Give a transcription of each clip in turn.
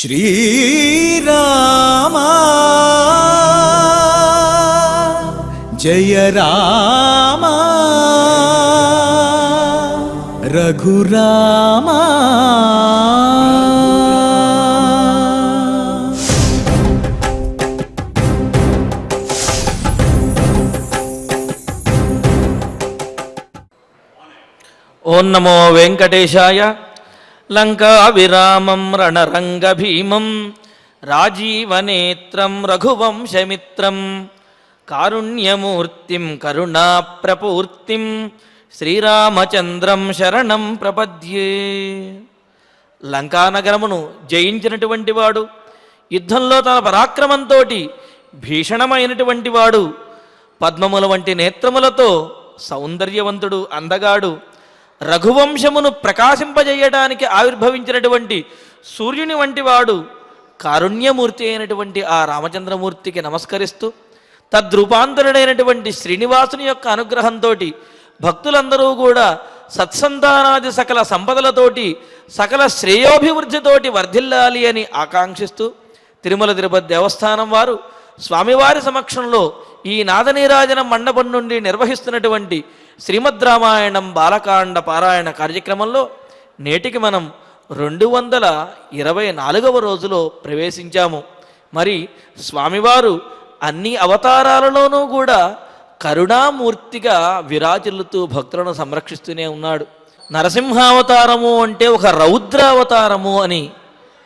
श्रीराम जय राम रघुराम। ఓం నమో వెంకటేశాయ। లంకా విరామం రణరంగ భీమం రాజీవనేత్రం రఘువంశమిత్రం కారుణ్యమూర్తిం కరుణాప్రపూర్తిం శ్రీరామచంద్రం శరణం ప్రపద్యే। లంకానగరమును జయించినటువంటి వాడు, యుద్ధంలో తన పరాక్రమంతో భీషణమైనటువంటి వాడు, పద్మముల వంటి నేత్రములతో సౌందర్యవంతుడు, అందగాడు, రఘువంశమును ప్రకాశింపజేయడానికి ఆవిర్భవించినటువంటి సూర్యుని వంటి వాడు, కారుణ్యమూర్తి అయినటువంటి ఆ రామచంద్రమూర్తికి నమస్కరిస్తూ తద్రూపాంతరుడైనటువంటి శ్రీనివాసుని యొక్క అనుగ్రహంతో భక్తులందరూ కూడా సత్సంతానాది సకల సంపదలతోటి సకల శ్రేయోభివృద్ధితోటి వర్ధిల్లాలి అని ఆకాంక్షిస్తూ తిరుమల తిరుపతి దేవస్థానం వారు స్వామివారి సమక్షంలో ఈ నాదనీరాజనం మండపం నుండి నిర్వహిస్తున్నటువంటి శ్రీమద్ రామాయణం బాలకాండ పారాయణ కార్యక్రమంలో నేటికి మనం 224వ రోజులో ప్రవేశించాము। మరి స్వామివారు అన్ని అవతారాలలోనూ కూడా కరుణామూర్తిగా విరాజిల్లుతూ భక్తులను సంరక్షిస్తూనే ఉన్నాడు। నరసింహావతారము అంటే ఒక రౌద్రావతారము అని,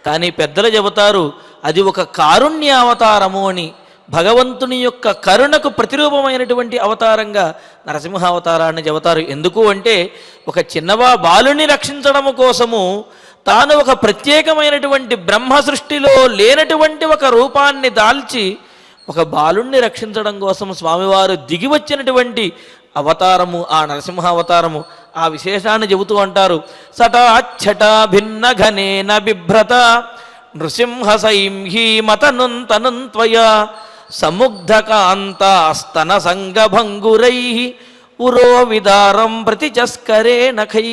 కానీ పెద్దలు చెబుతారు అది ఒక కారుణ్యావతారము అని। భగవంతుని యొక్క కరుణకు ప్రతిరూపమైనటువంటి అవతారంగా నరసింహావతారాన్ని చెబుతారు। ఎందుకు అంటే ఒక బాలుని రక్షించడము కోసము తాను ఒక ప్రత్యేకమైనటువంటి బ్రహ్మ సృష్టిలో లేనటువంటి ఒక రూపాన్ని దాల్చి ఒక బాలుణ్ణి రక్షించడం కోసం స్వామివారు దిగి వచ్చినటువంటి అవతారము ఆ నరసింహావతారము। ఆ విశేషాన్ని చెబుతూ అంటారు, సటాఛట భిన్న ఘనేన బిభ్రత నృసింహ సైంహీ మతనుంతనుంత్వయా సముగ్ధకాంతాస్తన సంగభంగురై ఉరో విదారం ప్రతిచస్కరే నఖై।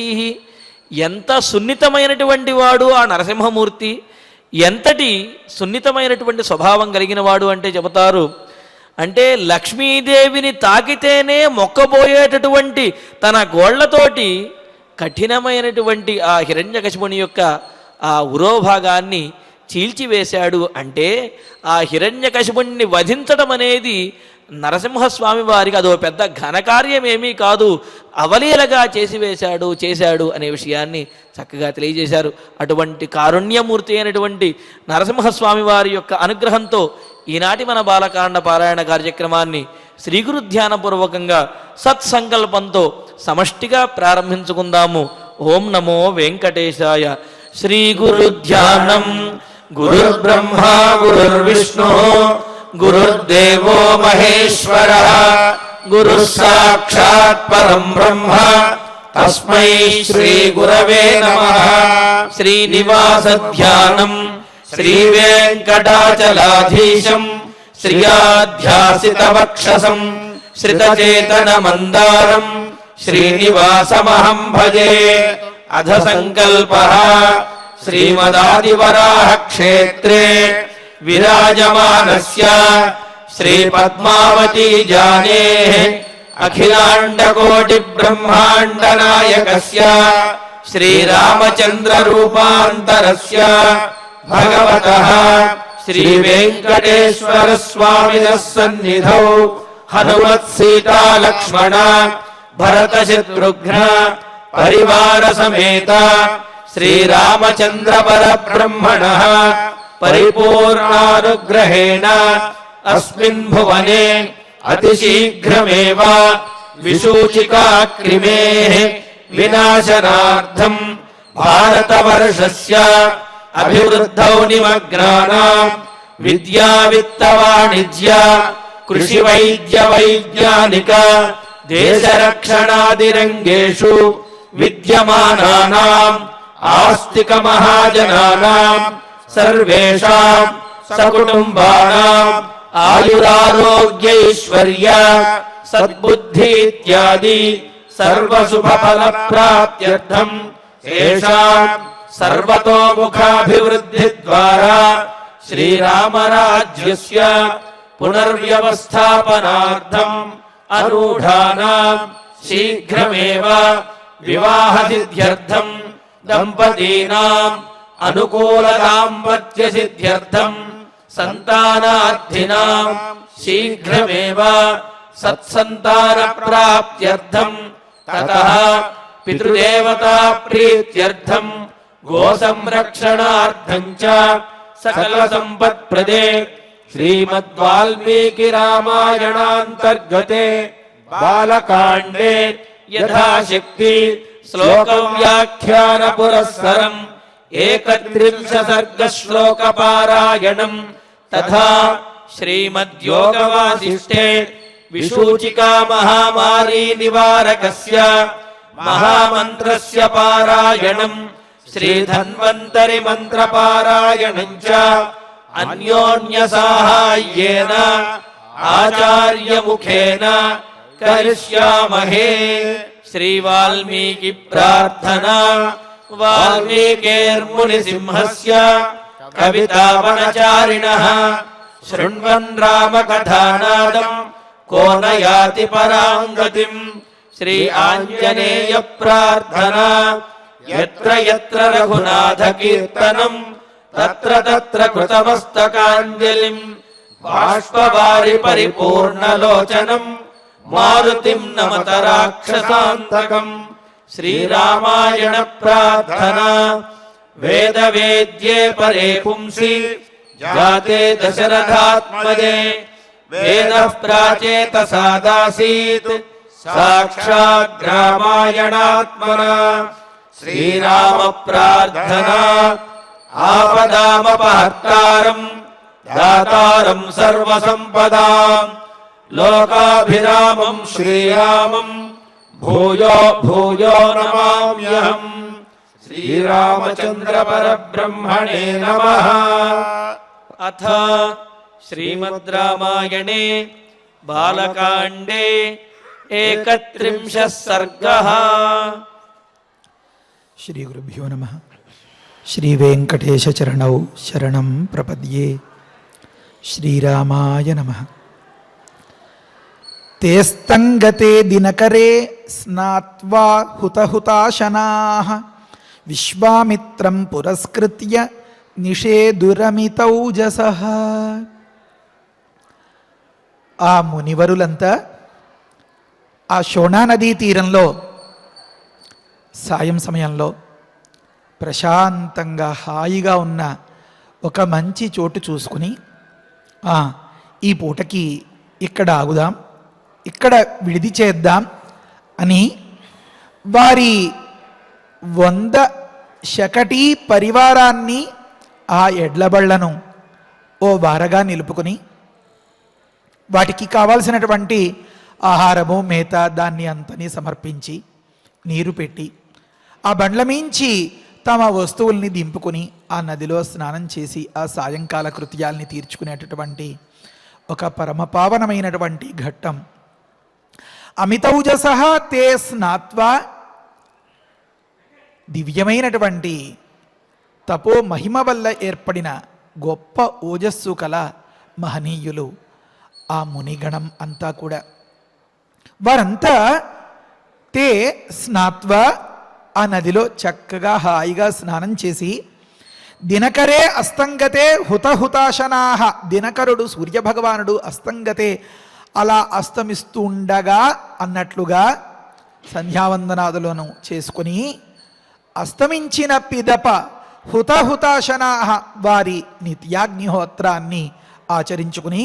ఎంత సున్నితమైనటువంటి వాడు ఆ నరసింహమూర్తి, ఎంతటి సున్నితమైనటువంటి స్వభావం కలిగిన వాడు అంటే చెబుతారు, అంటే లక్ష్మీదేవిని తాకితేనే మొక్కబోయేటటువంటి తన గోళ్లతోటి కఠినమైనటువంటి ఆ హిరణ్యకశిపుని యొక్క ఆ ఉరోభాగాన్ని చీల్చివేశాడు। అంటే ఆ హిరణ్యకశిపుణ్ణి వధించడం అనేది నరసింహస్వామి వారికి అదో పెద్ద ఘనకార్యమేమీ కాదు, అవలీలగా చేశాడు అనే విషయాన్ని చక్కగా తెలియజేశారు। అటువంటి కారుణ్యమూర్తి అయినటువంటి నరసింహస్వామి వారి యొక్క అనుగ్రహంతో ఈనాటి మన బాలకాండ పారాయణ కార్యక్రమాన్ని శ్రీగురు ధ్యానపూర్వకంగా సత్సంకల్పంతో సమష్టిగా ప్రారంభించుకుందాము। ఓం నమో వెంకటేశాయ। శ్రీ గురు ధ్యానం గురుర్బ్రహ్మ గురుర్విష్ణు గురుర్దేవో మహేశ్వర గురు సాక్షాత్ పరం బ్రహ్మ తస్మై శ్రీ గురవే నమః। శ్రీనివాస ధ్యానం శ్రీ వెంకటాచలాధీశం శ్రియాధ్యాసిత వక్షసం శ్రితచేతన మందారం శ్రీనివాసమహం భజే। అధ సంకల్పః శ్రీమదాదివరాహ క్షేత్రే విరాజమానస్య శ్రీ పద్మావతీ జానేః అఖిలాండకోటి బ్రహ్మాండ నాయకస్య శ్రీరామచంద్ర రూపాంతరస్య భగవతః శ్రీ వెంకటేశ్వర స్వామినః సన్నిధౌ హనుమత్ సీతా లక్ష్మణ భరత శత్రుఘ్న పరివార సమేత శ్రీరామచంద్ర పరబ్రహ్మణః పరిపూర్ణానుగ్రహేణ అస్మిన్ భువనే అతిశీఘ్రమేవ విశూచికా క్రిమేః వినాశనార్థం భారతవర్షస్య అభివృద్ధౌ నిమగ్నానాం విద్యా విత్త వాణిజ్య కృషి వైద్య వైజ్ఞానిక దేశరక్షణాదిరంగేషు విద్యమానానాం ఆస్తిక మహాజనానాం సర్వేషాం సకుటుంబానాం ఆయురారోగ్యైశ్వర్య సద్బుద్ధి ఇత్యాది సర్వశుభఫల ప్రాప్త్యర్థం తేషాం सर्वतोमुखाभिवृद्धि द्वारा श्रीरामराज्यस्य पुनर्व्यवस्थापनार्थम् अनूढानां शीघ्रमेव विवाहसिद्ध्यर्थं दम्पतीनाम् अनुकूलदाम्पत्यसिद्ध्यर्थं सन्तानार्थिनां शीघ्रमेव सत्सन्तानप्राप्त्यर्थं ततः पितृदेवता प्रीत्यर्थं गोसंरक्षणार्थं च सकलसम्पत्प्रदे श्रीमद्वाल्मीकि रामायणान्तर्गते बालकाण्डे यथाशक्ति श्लोकव्याख्यानपुरस्सरम् 31 सर्गश्लोकपारायणम् तथा श्रीमद्योगवासिष्ठे विसूचिका महामारी निवारकस्य महामन्त्रस्य पारायणम् श्रीधन्वन्तरि मन्त्रपारायणम् च अन्योन्यसाहाय्येन आचार्यमुखेन करिष्यामहे। श्रीवाल्मीकि प्रार्थना। वाल्मीकिर्मुनिसिंहस्य कवितावनचारिणः शृण्वन् रामकथानादम् को न याति परां गतिम्। श्री आञ्जनेय प्रार्थना। यत्र यत्र रघुनाथकीर्तनम् तत्र तत्र कृतमस्तकाञ्जलिम् बाष्पवारि परिपूर्णलोचनम् मारुतिम् नमत राक्षसान्तकम्। श्रीरामायण प्रार्थना। वेदवेद्ये परे पुंसि जाते दशरथात्मजे वेदः प्राचेतसादासीत् साक्षात् रामायणात्मना। श्रीराम प्रार्थना। आपदामपहर्तारम् दातारम् सर्वसम्पदाम् लोकाभिरामम् श्रीरामम् भूयो भूयो नमाम्यहम्। श्रीरामचन्द्र परब्रह्मणे नमः। अथ श्रीमद् रामायणे बालकाण्डे 31 सर्गः। श्री गुरुभ्यो नमः। श्री वेंकटेश चरणौ शरणं प्रपद्ये। श्रीरामाय नमः। तेस्तंगते दिनकरे स्नात्वा हुतहुताशनाः विश्वामित्रं पुरस्कृत्य निषेधुरमितौजसः। ఆ మునివరులంతా ఆ శోణా నదీ తీరంలో సాయం సమయంలో ప్రశాంతంగా హాయిగా ఉన్న ఒక మంచి చోటు చూసుకుని ఈ పూటకి ఇక్కడ ఆగుదాం, ఇక్కడ విడిది చేద్దాం అని వారి 100 శకటి పరివారాన్ని ఆ ఎడ్లబళ్లను ఓ వారగా నిలుపుకొని వాటికి కావాల్సినటువంటి ఆహారము మేత దాన్ని అంతని సమర్పించి నీరు పెట్టి ఆ బండ్ల మించి తమ వస్తువుల్ని దింపుకొని ఆ నదిలో స్నానం చేసి ఆ సాయంకాల కృత్యాల్ని తీర్చుకునేటటువంటి ఒక పరమపావనమైనటువంటి ఘట్టం. అమితౌజసః తే స్నాత్వా, దివ్యమైనటువంటి తపో మహిమ వల్ల ఏర్పడిన గొప్ప ఓజస్సు కల మహనీయులు ఆ మునిగణం అంతా కూడా. వారంతా తే స్నాత్వా, ఆ నదిలో చక్కగా హాయిగా స్నానం చేసి దినకరే అస్తంగతే హుతహుతాశనాహ, దినకరుడు సూర్యభగవానుడు అస్తంగతే అలా అస్తమిస్తూ ఉండగా అన్నట్లుగా సంధ్యావందనాదులను చేసుకుని అస్తమించిన పిదప హుతహుతాశనాహ వారి నిత్యాగ్నిహోత్రాన్ని ఆచరించుకుని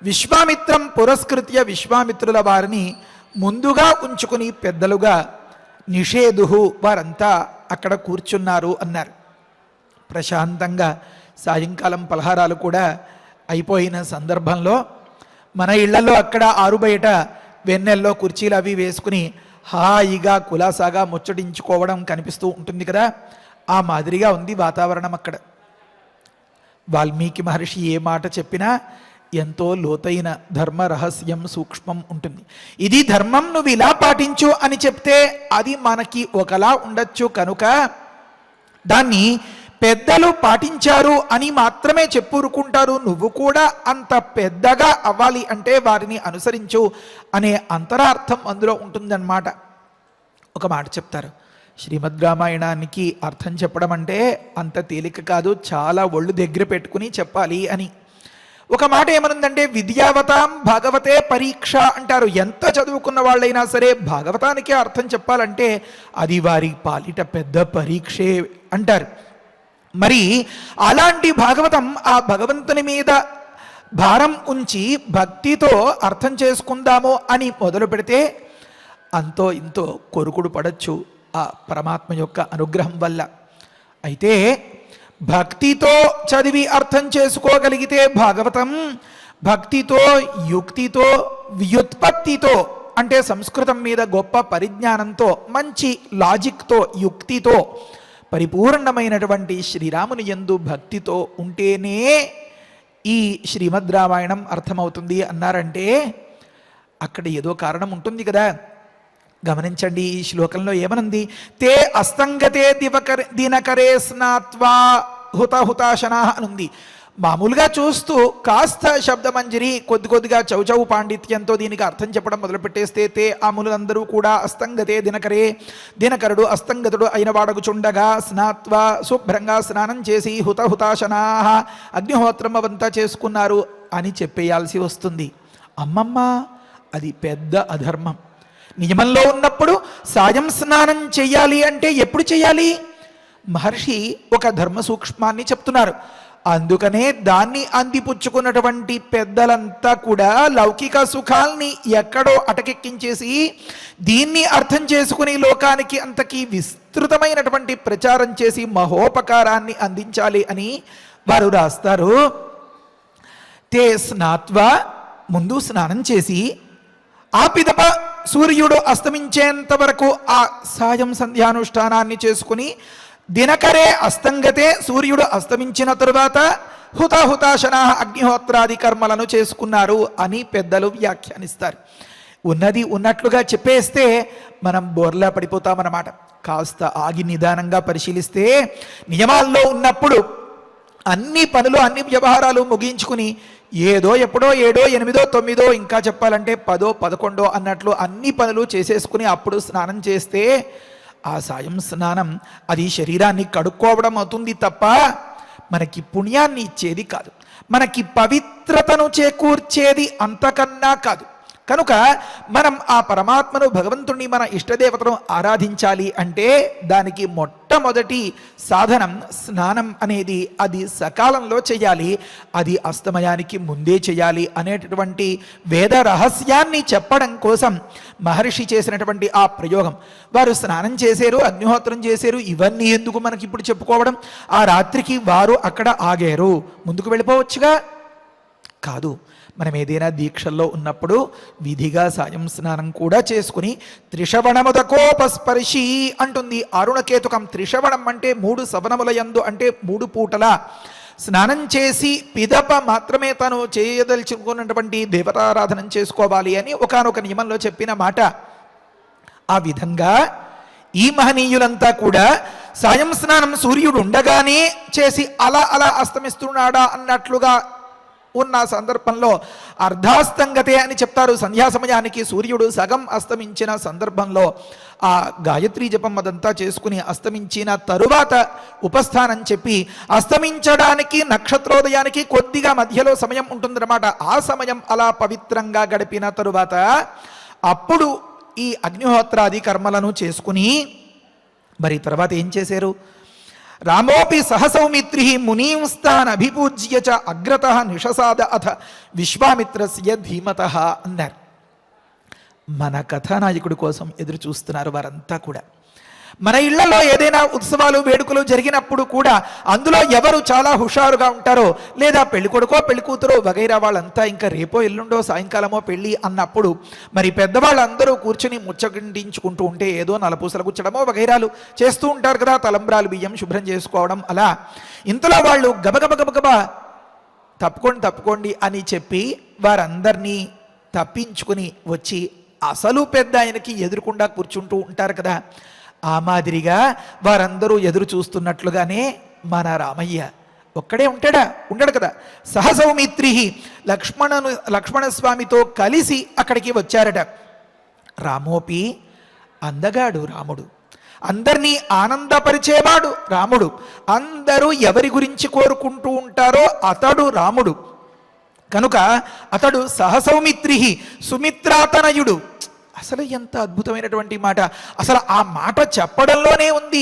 విశ్వామిత్రం పురస్కృత్య, విశ్వామిత్రుల వారిని ముందుగా ఉంచుకుని పెద్దలుగా నిషేధు వారంతా అక్కడ కూర్చున్నారు అన్నారు. ప్రశాంతంగా సాయంకాలం పలహారాలు కూడా అయిపోయిన సందర్భంలో మన ఇళ్లలో అక్కడ ఆరు బయట వెన్నెల్లో కుర్చీలు అవి వేసుకుని హాయిగా కులాసాగా ముచ్చటించుకోవడం కనిపిస్తూ ఉంటుంది కదా, ఆ మాదిరిగా ఉంది వాతావరణం అక్కడ. వాల్మీకి మహర్షి ఏ మాట చెప్పినా ఎంతో లోతైన ధర్మ రహస్యం సూక్ష్మం ఉంటుంది. ఇది ధర్మం నువ్వు ఇలా పాటించు అని చెప్తే అది మనకి ఒకలా ఉండొచ్చు కనుక దాన్ని పెద్దలు పాటించారు అని మాత్రమే చెప్పుకుంటారు. నువ్వు కూడా అంత పెద్దగా అవ్వాలి అంటే వారిని అనుసరించు అనే అంతరార్థం అందులో ఉంటుందన్నమాట. ఒక మాట చెప్తారు, శ్రీమద్ రామాయణానికి అర్థం చెప్పడం అంటే అంత తేలిక కాదు, చాలా ఒళ్ళు దగ్గర పెట్టుకుని చెప్పాలి అని. ఒక మాట ఏమనుందంటే, విద్యావతాం భాగవతే పరీక్ష అంటారు. ఎంత చదువుకున్న వాళ్ళైనా సరే భాగవతానికి అర్థం చెప్పాలంటే అది వారి పాలిట పెద్ద పరీక్షే అంటారు. మరి అలాంటి భాగవతం ఆ భగవంతుని మీద భారం ఉంచి భక్తితో అర్థం చేసుకుందాము అని మొదలు పెడితే అంతో ఇంతో కొరుకుడు పడచ్చు ఆ పరమాత్మ యొక్క అనుగ్రహం వల్ల. అయితే భక్తితో చదివి అర్థం చేసుకోగలిగితే భాగవతం, భక్తితో యుక్తితో వ్యుత్పత్తితో అంటే సంస్కృతం మీద గొప్ప పరిజ్ఞానంతో మంచి లాజిక్తో యుక్తితో పరిపూర్ణమైనటువంటి శ్రీరాముని యందు భక్తితో ఉంటేనే ఈ శ్రీమద్ రామాయణం అర్థమవుతుంది అన్నారంటే అక్కడ ఏదో కారణం ఉంటుంది కదా. గమనించండి, ఈ శ్లోకంలో ఏమనుంది, తే అస్తంగతే దినకరే స్నాత్వా హుతాశనా అనుంది. మామూలుగా చూస్తూ కాస్త శబ్దమంజరి కొద్దిగా చౌచౌ పాండిత్యంతో దీనికి అర్థం చెప్పడం మొదలుపెట్టేస్తే తే ఆ మునులందరూ కూడా అస్తంగతే దినకరే, దినకరుడు అస్తంగతుడు అయిన వాడగుచుండగా స్నాత్వా శుభ్రంగా స్నానం చేసి హుతాశనా అగ్నిహోత్రం అవంతా చేసుకున్నారు అని చెప్పేయాల్సి వస్తుంది. అమ్మమ్మ, అది పెద్ద అధర్మం. నియమంలో ఉన్నప్పుడు సాయం స్నానం చెయ్యాలి అంటే ఎప్పుడు చెయ్యాలి? మహర్షి ఒక ధర్మ సూక్ష్మాన్ని చెప్తున్నారు. అందుకనే దాన్ని అందిపుచ్చుకున్నటువంటి పెద్దలంతా కూడా లౌకిక సుఖాల్ని ఎక్కడో అటకెక్కించేసి దీన్ని అర్థం చేసుకుని లోకానికి అంతకీ విస్తృతమైనటువంటి ప్రచారం చేసి మహోపకారాన్ని అందించాలి అని వారు రాస్తారు. తే స్నాత్వా, ముందు స్నానం చేసి ఆ పిదప సూర్యుడు అస్తమించేంత వరకు ఆ సాయం సంధ్యానుష్ఠానాన్ని చేసుకుని దినకరే అస్తంగతే, సూర్యుడు అస్తమించిన తరువాత హుతాశన అగ్నిహోత్రాది కర్మలను చేసుకున్నారు అని పెద్దలు వ్యాఖ్యానిస్తారు. ఉన్నది ఉన్నట్లుగా చెప్పేస్తే మనం బోర్లా పడిపోతామన్నమాట. కాస్త ఆగి నిదానంగా పరిశీలిస్తే నియమాల్లో ఉన్నప్పుడు అన్ని పనులు అన్ని వ్యవహారాలు ముగించుకుని ఏదో ఎప్పుడో 7, 8, 9 ఇంకా చెప్పాలంటే 10, 11 అన్నట్లు అన్ని పనులు చేసేసుకుని అప్పుడు స్నానం చేస్తే ఆ సాయం స్నానం అది శరీరాన్ని కడుక్కోవడం అవుతుంది తప్ప మనకి పుణ్యాన్ని ఇచ్చేది కాదు, మనకి పవిత్రతను చేకూర్చేది అంతకన్నా కాదు. కనుక మనం ఆ పరమాత్మను భగవంతుణ్ణి మన ఇష్టదేవతను ఆరాధించాలి అంటే దానికి మొట్టమొదటి సాధనం స్నానం అనేది. అది సకాలంలో చేయాలి, అది అస్తమయానికి ముందే చేయాలి అనేటటువంటి వేద రహస్యాన్ని చెప్పడం కోసం మహర్షి చేసినటువంటి ఆ ప్రయోగం. వారు స్నానం చేశారు, అగ్నిహోత్రం చేశారు, ఇవన్నీ ఎందుకు మనకి ఇప్పుడు చెప్పుకోవడం? ఆ రాత్రికి వారు అక్కడ ఆగారు, ముందుకు వెళ్ళిపోవచ్చుగా. కాదు, మనం ఏదైనా దీక్షల్లో ఉన్నప్పుడు విధిగా సాయం స్నానం కూడా చేసుకుని త్రిశవణముదకోపస్పర్శి అంటుంది ఆరుణకేతుకం. త్రిశవణం అంటే 3 సవనముల యందు అంటే 3 పూటల స్నానం చేసి పిదప మాత్రమే తను చేయదలుచుకున్నటువంటి దేవతారాధనం చేసుకోవాలి అని ఒకానొక నియమంలో చెప్పిన మాట. ఆ విధంగా ఈ మహనీయులంతా కూడా సాయం స్నానం సూర్యుడు ఉండగానే చేసి అలా అస్తమిస్తున్నాడా అన్నట్లుగా ఉన్న సందర్భంలో అర్ధాస్తంగతే అని చెప్తారు. సంధ్యా సమయానికి సూర్యుడు సగం అస్తమించిన సందర్భంలో ఆ గాయత్రీ జపం అదంతా చేసుకుని అస్తమించిన తరువాత ఉపస్థానం చెప్పి అస్తమించడానికి నక్షత్రోదయానికి కొద్దిగా మధ్యలో సమయం ఉంటుందన్నమాట. ఆ సమయం అలా పవిత్రంగా గడిపిన తరువాత అప్పుడు ఈ అగ్నిహోత్రాది కర్మలను చేసుకుని మరి తర్వాత ఏం చేశారు? రామోపి సహసౌమిత్రి మునీంస్తాన్ అభిపూజ్య చ అగ్రత నిషసాద అథ విశ్వామిత్రస్య ధీమత అన్నారు. మన కథానాయకుడి కోసం ఎదురు చూస్తున్నారు వారంతా కూడా. మన ఇళ్లలో ఏదైనా ఉత్సవాలు వేడుకలు జరిగినప్పుడు కూడా అందులో ఎవరు చాలా హుషారుగా ఉంటారో, లేదా పెళ్లి కొడుకో పెళ్లి కూతురో వగైరా వాళ్ళంతా ఇంకా రేపో ఎల్లుండో సాయంకాలమో పెళ్ళి అన్నప్పుడు మరి పెద్దవాళ్ళందరూ కూర్చుని ముచ్చగిండించుకుంటూ ఉంటే ఏదో నలపూసలు గుచ్చడమో వగైరాలు చేస్తూ ఉంటారు కదా, తలంబ్రాలు బియ్యం శుభ్రం చేసుకోవడం అలా. ఇంతలో వాళ్ళు గబగబా తప్పుకోండి అని చెప్పి వారందరినీ తప్పించుకుని వచ్చి అసలు పెద్ద ఆయనకి ఎదురుకుండా కూర్చుంటూ ఉంటారు కదా. ఆ మాదిరిగా వారందరూ ఎదురు చూస్తున్నట్లుగానే మన రామయ్య ఒక్కడే ఉంటాడా? ఉండడు కదా. సహసౌమిత్రి లక్ష్మణస్వామితో కలిసి అక్కడికి వచ్చారట. రామోపి అందగాడు రాముడు, అందరినీ ఆనందపరిచేవాడు రాముడు, అందరూ ఎవరి గురించి కోరుకుంటూ ఉంటారో అతడు రాముడు కనుక అతడు సహసౌమిత్రి, సుమిత్రాతనయుడు. అసలు ఎంత అద్భుతమైనటువంటి మాట! అసలు ఆ మాట చెప్పడంలోనే ఉంది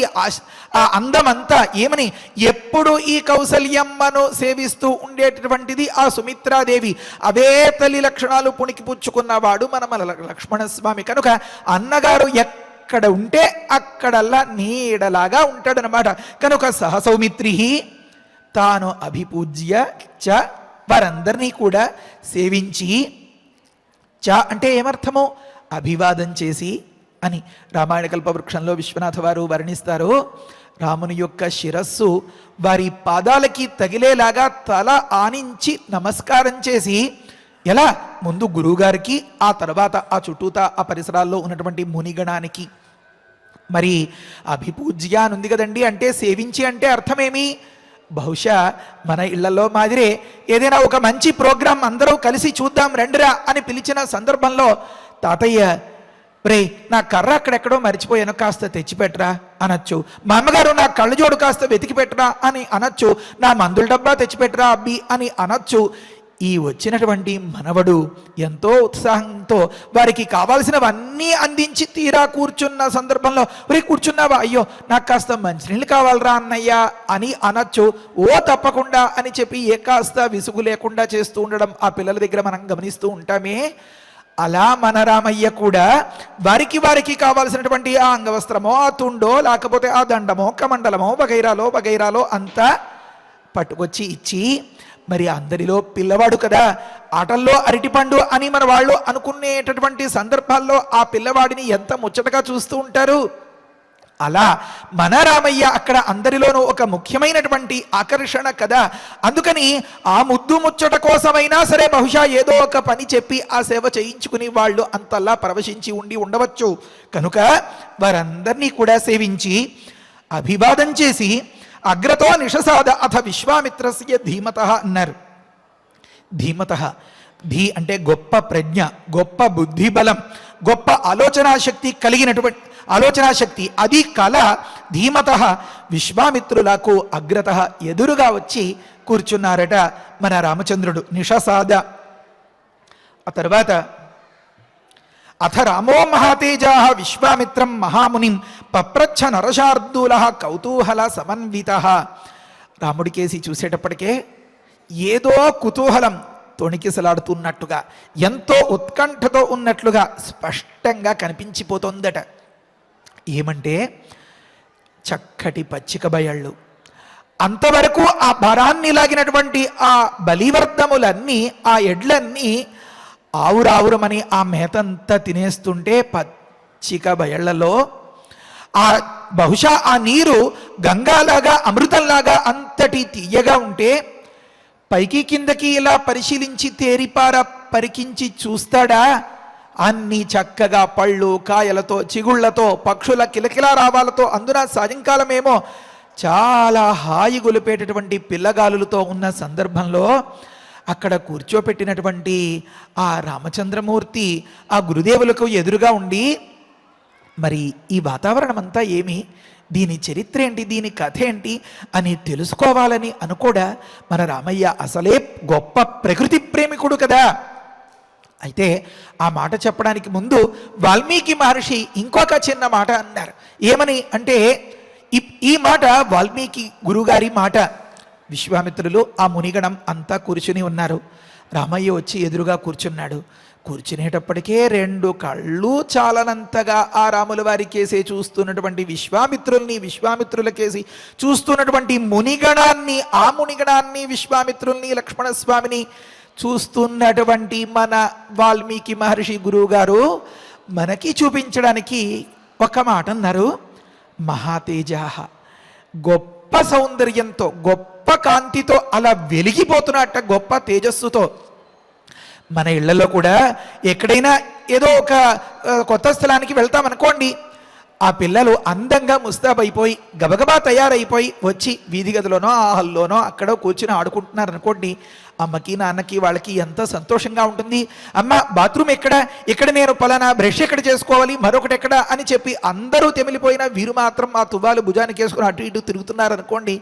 ఆ అందమంతా. ఏమని? ఎప్పుడు ఈ కౌసల్యమ్మను సేవిస్తూ ఉండేటటువంటిది ఆ సుమిత్రాదేవి. అవే తల్లి లక్షణాలు పుణికి పుచ్చుకున్నవాడు మన లక్ష్మణస్వామి. కనుక అన్నగారు ఎక్కడ ఉంటే అక్కడల్లా నీడలాగా ఉంటాడనమాట. కనుక సహసౌమిత్రి తాను అభిపూజ్య చ, వారందరినీ కూడా సేవించి, చ అంటే ఏమర్థము? అభివాదం చేసి అని. రామాయణ కల్పవృక్షంలో విశ్వనాథ వారు వర్ణిస్తారు. రాముని యొక్క శిరస్సు వారి పాదాలకి తగిలేలాగా తల ఆనించి నమస్కారం చేసి, ఎలా? ముందు గురువుగారికి, ఆ తర్వాత ఆ చుట్టూతా ఆ పరిసరాల్లో ఉన్నటువంటి మునిగణానికి. మరి అభిపూజ్య అని ఉంది కదండి, అంటే సేవించి అంటే అర్థమేమి? బహుశా మన ఇళ్లలో మాదిరే ఏదైనా ఒక మంచి ప్రోగ్రాం అందరూ కలిసి చూద్దాం రండిరా అని పిలిచిన సందర్భంలో, తాతయ్య రే నా కర్ర అక్కడెక్కడో మర్చిపోయాను, కాస్త తెచ్చిపెట్టరా అనొచ్చు. మా అమ్మగారు నా కళ్ళజోడు కాస్త వెతికి పెట్టరా అని అనొచ్చు. నా మందుల డబ్బా తెచ్చిపెట్టరా అబ్బి అని అనొచ్చు. ఈ వచ్చినటువంటి మనవడు ఎంతో ఉత్సాహంతో వారికి కావాల్సినవన్నీ అందించి తీరా కూర్చున్న సందర్భంలో, ఒరే కూర్చున్నావా? అయ్యో నాకు కాస్త మంచినీళ్ళు కావాలరా అన్నయ్య అని అనొచ్చు. ఓ తప్పకుండా అని చెప్పి ఏ కాస్త విసుగు లేకుండా చేస్తూ ఉండడం ఆ పిల్లల దగ్గర మనం గమనిస్తూ ఉంటామే. అలా మన రామయ్య కూడా వారికి కావాల్సినటువంటి ఆ అంగవస్త్రమో, ఆ తుండో, లేకపోతే ఆ దండమో, కమండలమో, వగైరాలో అంతా పట్టుకొచ్చి ఇచ్చి, మరి అందరిలో పిల్లవాడు కదా, ఆటల్లో అరటిపండు అని మన వాళ్ళు అనుకునేటటువంటి సందర్భాల్లో ఆ పిల్లవాడిని ఎంత ముచ్చటగా చూస్తూ ఉంటారు. అలా మన రామయ్య అక్కడ అందరిలోనూ ఒక ముఖ్యమైనటువంటి ఆకర్షణ కదా. అందుకని ఆ ముద్దు ముచ్చట కోసమైనా సరే బహుశా ఏదో ఒక పని చెప్పి ఆ సేవ చేయించుకుని వాళ్ళు అంతలా పరవశించి ఉండవచ్చు. కనుక వారందరినీ కూడా సేవించి అభివాదం చేసి, అగ్రతో నిషసాద అథ విశ్వామిత్రస్య ధీమతః అన్నారు. ధీమతః, ధీ అంటే గొప్ప ప్రజ్ఞ, గొప్ప బుద్ధి బలం, గొప్ప ఆలోచనాశక్తి కలిగినటువంటి ఆలోచనాశక్తి, అది కల ధీమతః విశ్వామిత్రులకు అగ్రతః ఎదురుగా వచ్చి కూర్చున్నారట మన రామచంద్రుడు. నిషసాద. ఆ తర్వాత అథ రామో మహాతేజా విశ్వామిత్రం మహామునిం పప్రచ్ఛ నరశార్దూల కౌతూహల సమన్విత. రాముడికేసి చూసేటప్పటికే ఏదో కుతూహలం తొణికిసలాడుతున్నట్టుగా, ఎంతో ఉత్కంఠతో ఉన్నట్లుగా స్పష్టంగా కనిపించిపోతోందట. ఏమంటే చక్కటి పచ్చిక బయళ్ళు, అంతవరకు ఆ భారాన్ని లాగినటువంటి ఆ బలివర్ధములన్నీ, ఆ ఎడ్లన్నీ ఆవురావురమని ఆ మేతంతా తినేస్తుంటే పచ్చిక బయళ్లలో ఆ బహుశా ఆ నీరు గంగాలాగా అమృతంలాగా అంతటి తీయగా ఉంటే పైకి కిందకి ఇలా పరిశీలించి తేరిపార పరికించి చూస్తాడా? అన్ని చక్కగా పళ్ళు కాయలతో, చిగుళ్లతో, పక్షుల కిలకిలా రావాలతో, అందున సాయంకాలమేమో చాలా హాయి గొలిపేటటువంటి పిల్లగాలులతో ఉన్న సందర్భంలో అక్కడ కూర్చోపెట్టినటువంటి ఆ రామచంద్రమూర్తి ఆ గురుదేవులకు ఎదురుగా ఉండి, మరి ఈ వాతావరణం అంతా ఏమి, దీని చరిత్ర ఏంటి, దీని కథ ఏంటి అని తెలుసుకోవాలని అనుకోడా మన రామయ్య? అసలే గొప్ప ప్రకృతి ప్రేమికుడు కదా. అయితే ఆ మాట చెప్పడానికి ముందు వాల్మీకి మహర్షి ఇంకొక చిన్న మాట అన్నారు. ఏమని అంటే, ఈ మాట వాల్మీకి గురుగారి మాట. విశ్వామిత్రులు ఆ మునిగణం అంతా కూర్చుని ఉన్నారు. రామయ్య వచ్చి ఎదురుగా కూర్చున్నాడు. కూర్చునేటప్పటికే రెండు కళ్ళు చాలనంతగా ఆ రాముల వారి కేసే చూస్తున్నటువంటి విశ్వామిత్రులకేసి చూస్తున్నటువంటి మునిగణాన్ని, ఆ మునిగణాన్ని, విశ్వామిత్రుల్ని, లక్ష్మణస్వామిని చూస్తున్నటువంటి మన వాల్మీకి మహర్షి గురువు గారు మనకి చూపించడానికి ఒక మాట అన్నారు. మహాతేజాహ, గొప్ప సౌందర్యంతో, గొప్ప కాంతితో అలా వెలిగిపోతున్నట్ట, గొప్ప తేజస్సుతో. మన ఇళ్లలో కూడా ఎక్కడైనా ఏదో ఒక కొత్త స్థలానికి వెళ్తామనుకోండి, ఆ పిల్లలు అందంగా ముస్తాబైపోయి గబగబా తయారైపోయి వచ్చి వీధి గదిలోనో ఆ హాల్లోనో అక్కడో కూర్చుని ఆడుకుంటున్నారు అనుకోండి, అమ్మకి నాన్నకి వాళ్ళకి ఎంత సంతోషంగా ఉంటుంది. అమ్మ బాత్రూమ్ ఎక్కడ, ఇక్కడ నేను పలానా బ్రష్ ఎక్కడ చేసుకోవాలి, మరొకటి ఎక్కడ అని చెప్పి అందరూ తెమిలిపోయినా వీరు మాత్రం ఆ తువ్వాలు భుజానికి వేసుకుని అటు ఇటు తిరుగుతున్నారు అనుకోండి,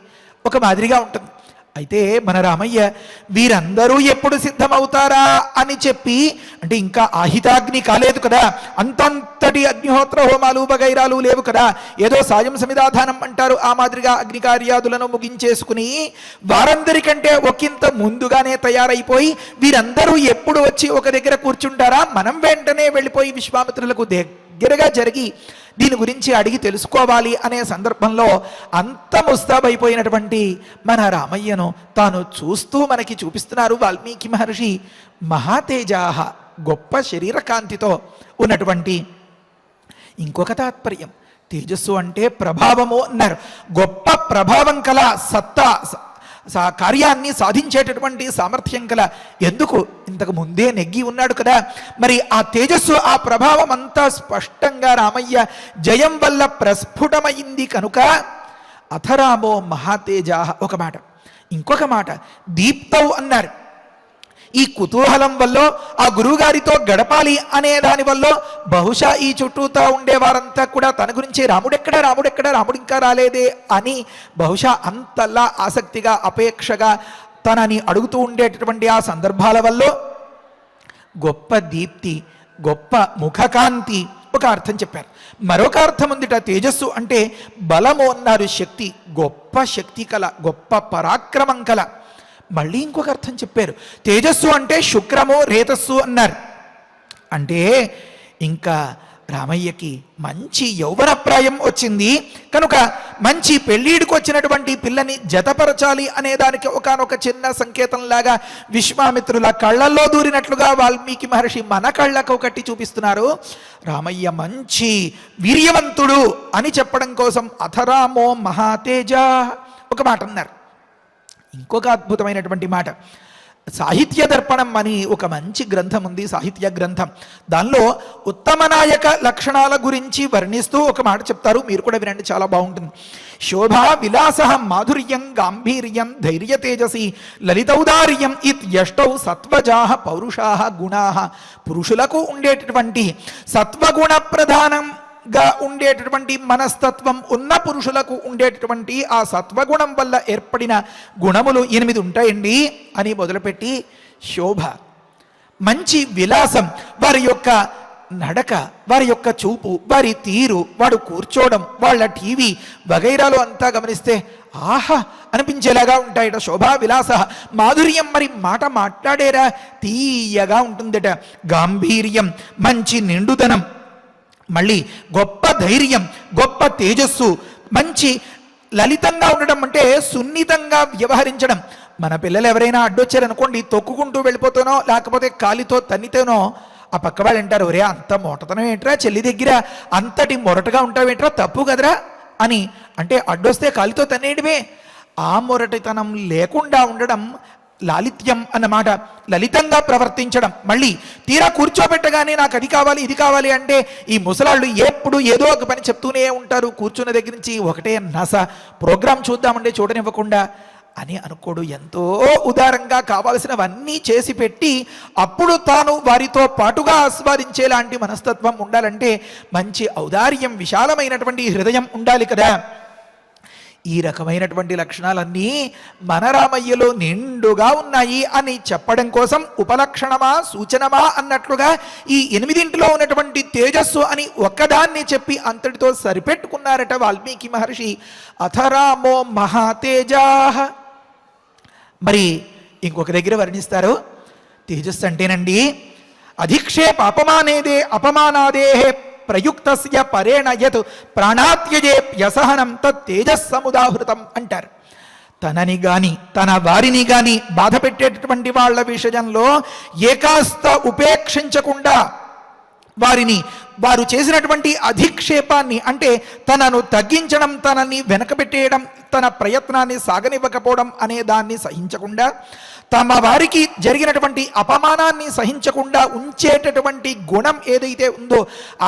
ఒక మాదిరిగా ఉంటుంది. అయితే మన రామయ్య వీరందరూ ఎప్పుడు సిద్ధమవుతారా అని చెప్పి, అంటే ఇంకా ఆహితాగ్ని కాలేదు కదా, అంతంతటి అగ్నిహోత్ర హోమాలు వగైరాలు లేవు కదా, ఏదో సాయం సమిధాధానం అంటారు ఆ మాదిరిగా అగ్ని కార్యాదులను ముగించేసుకుని వారందరికంటే ఒకంత ముందుగానే తయారైపోయి వీరందరూ ఎప్పుడు వచ్చి ఒక దగ్గర కూర్చుంటారా, మనం వెంటనే వెళ్ళిపోయి విశ్వామిత్రులకు దగ్గరగా జరిగి దీని గురించి అడిగి తెలుసుకోవాలి అనే సందర్భంలో అంత ముస్తాబైపోయినటువంటి మన రామయ్యను తాను చూస్తూ మనకి చూపిస్తున్నారు వాల్మీకి మహర్షి. మహాతేజాహ, గొప్ప శరీరకాంతితో ఉన్నటువంటి. ఇంకొక తాత్పర్యం, తేజస్సు అంటే ప్రభావము అన్నారు. గొప్ప ప్రభావం కల సత్తా, కార్యాన్ని సాధించేటటువంటి సామర్థ్యం కల. ఎందుకు, ఇంతకు ముందే నెగ్గి ఉన్నాడు కదా, మరి ఆ తేజస్సు ఆ ప్రభావం అంతా స్పష్టంగా రామయ్య జయం వల్ల ప్రస్ఫుటమైంది కనుక అథరామో మహాతేజా ఒక మాట. ఇంకొక మాట దీప్తౌ అన్నారు. ఈ కుతూహలం వల్ల ఆ గురువుగారితో గడపాలి అనే దాని వల్ల బహుశా ఈ చుట్టూతా ఉండేవారంతా కూడా తన గురించి రాముడెక్కడ రాముడెక్కడ రాముడు ఇంకా రాలేదే అని బహుశా అంతలా ఆసక్తిగా అపేక్షగా తనని అడుగుతూ ఉండేటటువంటి ఆ సందర్భాల వల్ల గొప్ప దీప్తి, గొప్ప ముఖకాంతి ఒక అర్థం చెప్పారు. మరొక అర్థం ఉందిట. తేజస్సు అంటే బలము అన్నారు, శక్తి, గొప్ప శక్తి కల, గొప్ప పరాక్రమం కల. మళ్ళీ ఇంకొక అర్థం చెప్పారు. తేజస్సు అంటే శుక్రము రేతస్సు అన్నారు. అంటే ఇంకా రామయ్యకి మంచి యౌవనప్రాయం వచ్చింది కనుక మంచి పెళ్ళీడికి వచ్చినటువంటి పిల్లని జతపరచాలి అనే దానికి ఒకానొక చిన్న సంకేతంలాగా విశ్వామిత్రుల కళ్ళల్లో దూరినట్లుగా వాల్మీకి మహర్షి మన కళ్ళకు ఒకటి చూపిస్తున్నారు. రామయ్య మంచి వీర్యవంతుడు అని చెప్పడం కోసం అథరామో మహాతేజ ఒక మాట అన్నారు. ఇంకొక అద్భుతమైనటువంటి మాట, సాహిత్య దర్పణం అని ఒక మంచి గ్రంథం ఉంది, సాహిత్య గ్రంథం. దానిలో ఉత్తమ నాయక లక్షణాల గురించి వర్ణిస్తూ ఒక మాట చెప్తారు, మీరు కూడా వినండి, చాలా బాగుంటుంది. శోభా విలాస మాధుర్యం గాంభీర్యం ధైర్య తేజసి లలితౌదార్యం ఇత్యష్టౌ సత్వజాహ పౌరుషాహ గుణాహ. పురుషులకు ఉండేటటువంటి సత్వగుణ ప్రధానంగా ఉండేటటువంటి మనస్తత్వం ఉన్న పురుషులకు ఉండేటటువంటి ఆ సత్వగుణం వల్ల ఏర్పడిన గుణములు 8 ఉంటాయండి అని మొదలుపెట్టి శోభ, మంచి విలాసం, వారి యొక్క నడక, వారి యొక్క చూపు, వారి తీరు, వాడు కూర్చోవడం, వాళ్ళ టీవీ వగైరాలు అంతా గమనిస్తే ఆహా అనిపించేలాగా ఉంటాయట. శోభా విలాస. మాధుర్యం, మరి మాట మాట్లాడేరా తీయగా ఉంటుందట. గాంభీర్యం, మంచి నిండుదనం. మళ్ళీ గొప్ప ధైర్యం, గొప్ప తేజస్సు, మంచి లలితంగా ఉండడం అంటే సున్నితంగా వ్యవహరించడం. మన పిల్లలు ఎవరైనా అడ్డొచ్చారనుకోండి, తొక్కుకుంటూ వెళ్ళిపోతానో లేకపోతే కాలితో తన్నితేనో ఆ పక్క వాళ్ళు అంటారు, ఒరే అంత మొరటతనం ఏంట్రా, చెల్లి దగ్గర అంతటి మొరటగా ఉంటావేంట్రా, తప్పు కదరా అని. అంటే అడ్డొస్తే కాలితో తన్నేయడమే. ఆ మొరటితనం లేకుండా ఉండడం లాలిత్యం అన్నమాట, లలితంగా ప్రవర్తించడం. మళ్ళీ తీరా కూర్చోబెట్టగానే నాకు అది కావాలి ఇది కావాలి అంటే ఈ ముసలాళ్ళు ఎప్పుడు ఏదో ఒక పని చెప్తూనే ఉంటారు. కూర్చున్న దగ్గర నుంచి ఒకటే నస, ప్రోగ్రాం చూద్దామంటే చూడనివ్వకుండా అని అనుకోడు. ఎంతో ఉదారంగా కావాల్సినవన్నీ చేసి పెట్టి అప్పుడు తాను వారితో పాటుగా ఆస్వాదించేలాంటి మనస్తత్వం ఉండాలంటే మంచి ఔదార్యం, విశాలమైనటువంటి హృదయం ఉండాలి కదా. ఈ రకమైనటువంటి లక్షణాలన్నీ మన రామయ్యలో నిండుగా ఉన్నాయి అని చెప్పడం కోసం ఉపలక్షణమా సూచనమా అన్నట్లుగా ఈ 8 ఉన్నటువంటి తేజస్సు అని ఒక్కదాన్ని చెప్పి అంతటితో సరిపెట్టుకున్నారట వాల్మీకి మహర్షి. అథరామో మహాతేజా. మరి ఇంకొక దగ్గర వర్ణిస్తారు, తేజస్సు అంటేనండి అధిక్షేప అపమానేదే అపమానాదే ప్రయుక్తస్య పరేణ యత్ ప్రాణాత్యజేప్యసహనం తత్ తేజస్సముదాహృతం అంటారు. తనని గాని తన వారిని గాని బాధ పెట్టేటటువంటి వాళ్ళ విషయంలో ఏకాస్త ఉపేక్షించకుండా వారు చేసినటువంటి అధిక్షేపాన్ని అంటే తనను తగ్గించడం, తనని వెనకబెట్టేయడం, తన ప్రయత్నాన్ని సాగనివ్వకపోవడం అనే దాన్ని సహించకుండా, తమ వారికి జరిగినటువంటి అపమానాన్ని సహించకుండా ఉంచేటటువంటి గుణం ఏదైతే ఉందో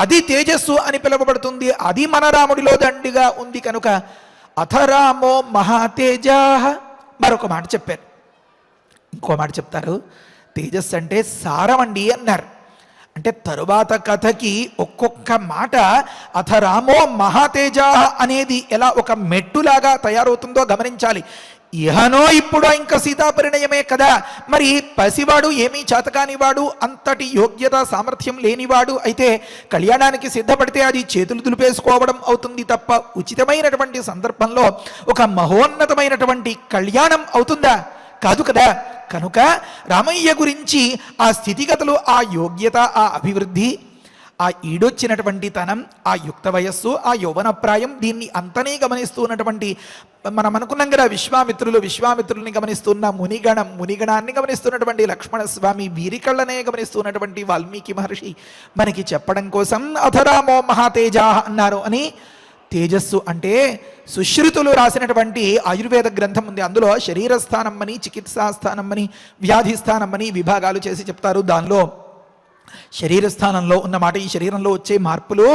అది తేజస్సు అని పిలువబడుతుంది. అది మన రాముడిలో దండిగా ఉంది కనుక అథరామో మహాతేజా. మరొక మాట చెప్పారు, ఇంకో మాట చెప్తారు. తేజస్సు అంటే సారం అండి అన్నారు. అంటే తరువాత కథకి ఒక్కొక్క మాట అథరామో మహాతేజ అనేది ఎలా ఒక మెట్టులాగా తయారవుతుందో గమనించాలి. ఇహనో ఇప్పుడో ఇంకా సీతాపరిణయమే కదా, మరి పసివాడు ఏమీ చేతకానివాడు, అంతటి యోగ్యత సామర్థ్యం లేనివాడు అయితే కళ్యాణానికి సిద్ధపడితే అది చేతులు దులిపేసుకోవడం అవుతుంది తప్ప ఉచితమైనటువంటి సందర్భంలో ఒక మహోన్నతమైనటువంటి కళ్యాణం అవుతుందా? కాదు కదా. కనుక రామయ్య గురించి ఆ స్థితిగతులు, ఆ యోగ్యత, ఆ అభివృద్ధి, ఆ ఈడొచ్చినటువంటి తనం, ఆ యుక్త వయస్సు, ఆ యౌవనప్రాయం, దీన్ని అంతనే గమనిస్తూ ఉన్నటువంటి మనం అనుకున్నాం కదా, విశ్వామిత్రుల్ని గమనిస్తున్న మునిగణాన్ని గమనిస్తున్నటువంటి లక్ష్మణస్వామి, వీరి కళ్ళనే గమనిస్తున్నటువంటి వాల్మీకి మహర్షి మనకి చెప్పడం కోసం అథరామో మహాతేజా అన్నారు అని. తేజస్సు అంటే సుశ్రుతులు రాసినటువంటి ఆయుర్వేద గ్రంథం ఉంది. అందులో శరీరస్థానం అని, చికిత్సాస్థానం అని, వ్యాధిస్థానం అని విభాగాలు చేసి చెప్తారు. దానిలో శరీరస్థానంలో ఉన్నమాట, ఈ శరీరంలో వచ్చే మార్పులు,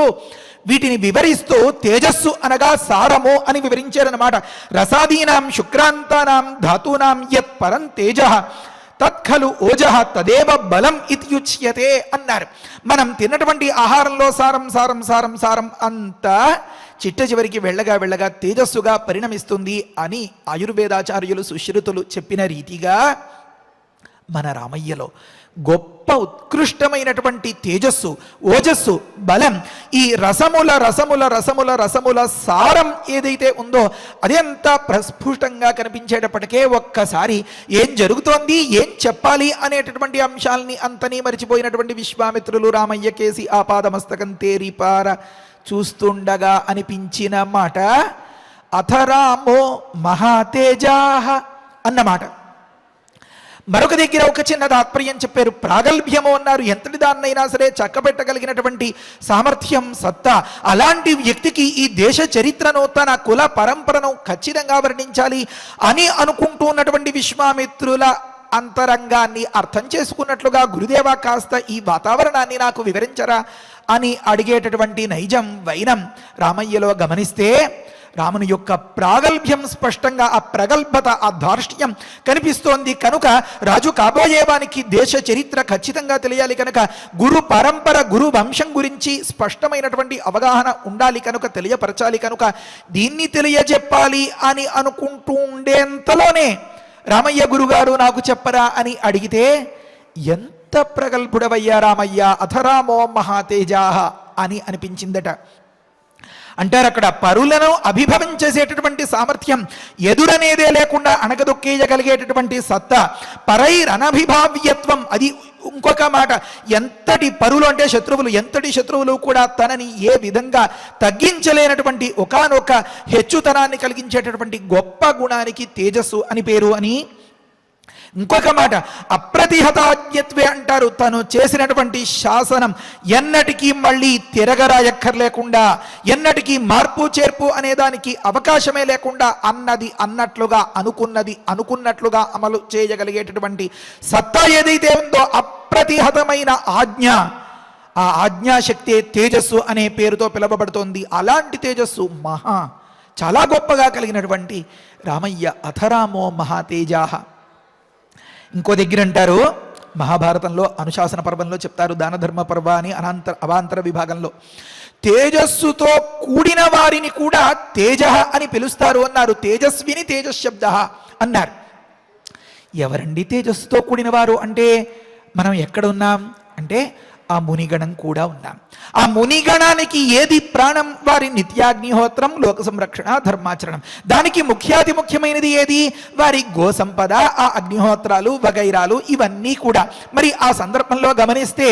వీటిని వివరిస్తూ తేజస్సు అనగా సారము అని వివరించారన్నమాట. రసాదీనాం శుక్రాంతానాం ధాతూనాం యత్ పరం తేజ తత్ఖలు ఓజః తదేవ బలం ఇత్యుచ్యతే అన్నారు. మనం తిన్నటువంటి ఆహారంలో సారం సారం సారం సారం అంతా చిట్ట చివరికి వెళ్ళగా తేజస్సుగా పరిణమిస్తుంది అని ఆయుర్వేదాచార్యులు సుశ్రుతులు చెప్పిన రీతిగా మన రామయ్యలో గొప్ప ఉత్కృష్టమైనటువంటి తేజస్సు, ఓజస్సు, బలం, ఈ రసముల సారం ఏదైతే ఉందో అదంతా ప్రస్ఫుటంగా కనిపించేటప్పటికే ఒక్కసారి ఏం జరుగుతోంది, ఏం చెప్పాలి అనేటటువంటి అంశాలని అంతనీ మరిచిపోయినటువంటి విశ్వామిత్రులు రామయ్య కేసి ఆపాదమస్తకం తేరిపార చూస్తుండగా అనిపించిన మాట అథరామో మహాతేజాహ అన్నమాట. మరొక దగ్గర ఒక చిన్న తాత్పర్యం చెప్పారు. ప్రాగల్భ్యము అన్నారు. ఎంతటి దాన్నైనా సరే చక్కబెట్టగలిగినటువంటి సామర్థ్యం, సత్తా, అలాంటి వ్యక్తికి ఈ దేశ చరిత్రను, తన కుల పరంపరను ఖచ్చితంగా వర్ణించాలి అని అనుకుంటూ ఉన్నటువంటి విశ్వామిత్రుల అంతరంగాన్ని అర్థం చేసుకున్నట్లుగా గురుదేవ కాస్త ఈ వాతావరణాన్ని నాకు వివరించరా అని అడిగేటటువంటి నైజం, వైనం రామయ్యలో గమనిస్తే రాముని యొక్క ప్రాగల్భ్యం స్పష్టంగా, ఆ ప్రగల్భత, ఆ ధార్ష్ట్యం కనిపిస్తోంది. కనుక రాజు కాబోయేవానికి దేశ చరిత్ర ఖచ్చితంగా తెలియాలి కనుక గురు పరంపర, గురు వంశం గురించి స్పష్టమైనటువంటి అవగాహన ఉండాలి కనుక, తెలియపరచాలి కనుక దీన్ని తెలియజెప్పాలి అని అనుకుంటూ ఉండేంతలోనే రామయ్య గురుగారు నాకు చెప్పరా అని అడిగితే, ఎంత ప్రగల్భుడవయ్యా రామయ్య, అథరామో మహాతేజాహ అని అనిపించిందట. అంటారు అక్కడ పరులను అభిభవం చేసేటటువంటి సామర్థ్యం, ఎదురనేదే లేకుండా అణగదొక్కేయగలిగేటటువంటి సత్తా, పరైరనభిభావ్యత్వం, అది ఇంకొక మాట. ఎంతటి పరులు అంటే శత్రువులు, ఎంతటి శత్రువులు కూడా తనని ఏ విధంగా తగ్గించలేనటువంటి ఒకానొక హెచ్చుతనాన్ని కలిగించేటటువంటి గొప్ప గుణానికి తేజస్సు అని పేరు అని. ఇంకొక మాట అప్రతిహతాజ్ఞత్వే అంటారు. తను చేసినటువంటి శాసనం ఎన్నటికీ మళ్ళీ తిరగరాయక్కర్లేకుండా, ఎన్నటికీ మార్పు చేర్పు అనేదానికి అవకాశమే లేకుండా అన్నది అన్నట్లుగా, అనుకున్నది అనుకున్నట్లుగా అమలు చేయగలిగేటటువంటి సత్తా ఏదైతే ఉందో అప్రతిహతమైన ఆజ్ఞ, ఆ ఆజ్ఞాశక్తే తేజస్సు అనే పేరుతో పిలువబడుతోంది. అలాంటి తేజస్సు చాలా గొప్పగా కలిగినటువంటి రామయ్య అథరామో మహాతేజాహ. ఇంకో దగ్గర అంటారు, మహాభారతంలో అనుశాసన పర్వంలో చెప్తారు, దాన ధర్మ పర్వ అని అవాంతర విభాగంలో తేజస్సుతో కూడిన వారిని కూడా తేజ అని పిలుస్తారు అన్నారు. తేజస్విని తేజశబ్ద అన్నారు. ఎవరండి తేజస్సుతో కూడిన వారు అంటే మనం ఎక్కడ ఉన్నాం అంటే ఆ మునిగణం కూడా ఉన్నాం. ఆ మునిగణానికి ఏది ప్రాణం? వారి నిత్యాగ్నిహోత్రం, లోక సంరక్షణ, ధర్మాచరణం. దానికి ముఖ్యాతి ముఖ్యమైనది ఏది? వారి గోసంపద, ఆ అగ్నిహోత్రాలు వగైరాలు ఇవన్నీ కూడా. మరి ఆ సందర్భంలో గమనిస్తే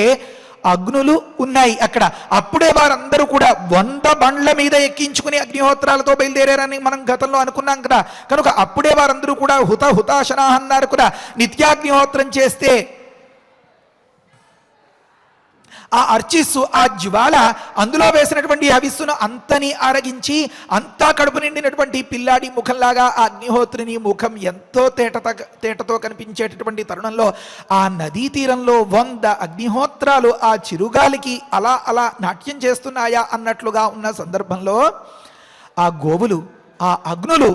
అగ్నులు ఉన్నాయి అక్కడ. అప్పుడే వారందరూ కూడా 100 బండ్ల మీద ఎక్కించుకుని అగ్నిహోత్రాలతో బయలుదేరారని మనం గతంలో అనుకున్నాం కదా. కనుక అప్పుడే వారందరూ కూడా హుతాశనా అన్నారు కూడా. నిత్యాగ్నిహోత్రం చేస్తే ఆ అర్చిస్సు, ఆ జ్వాల అందులో వేసినటువంటి హవిస్సును అంతని ఆరగించి అంతా కడుపు నిండినటువంటి పిల్లాడి ముఖంలాగా ఆ అగ్నిహోత్రుని ముఖం ఎంతో తేటతో కనిపించేటటువంటి తరుణంలో ఆ నదీ తీరంలో 100 అగ్నిహోత్రాలు ఆ చిరుగాలికి అలా అలా నాట్యం చేస్తున్నాయా అన్నట్లుగా ఉన్న సందర్భంలో ఆ గోవులు, ఆ అగ్నులు,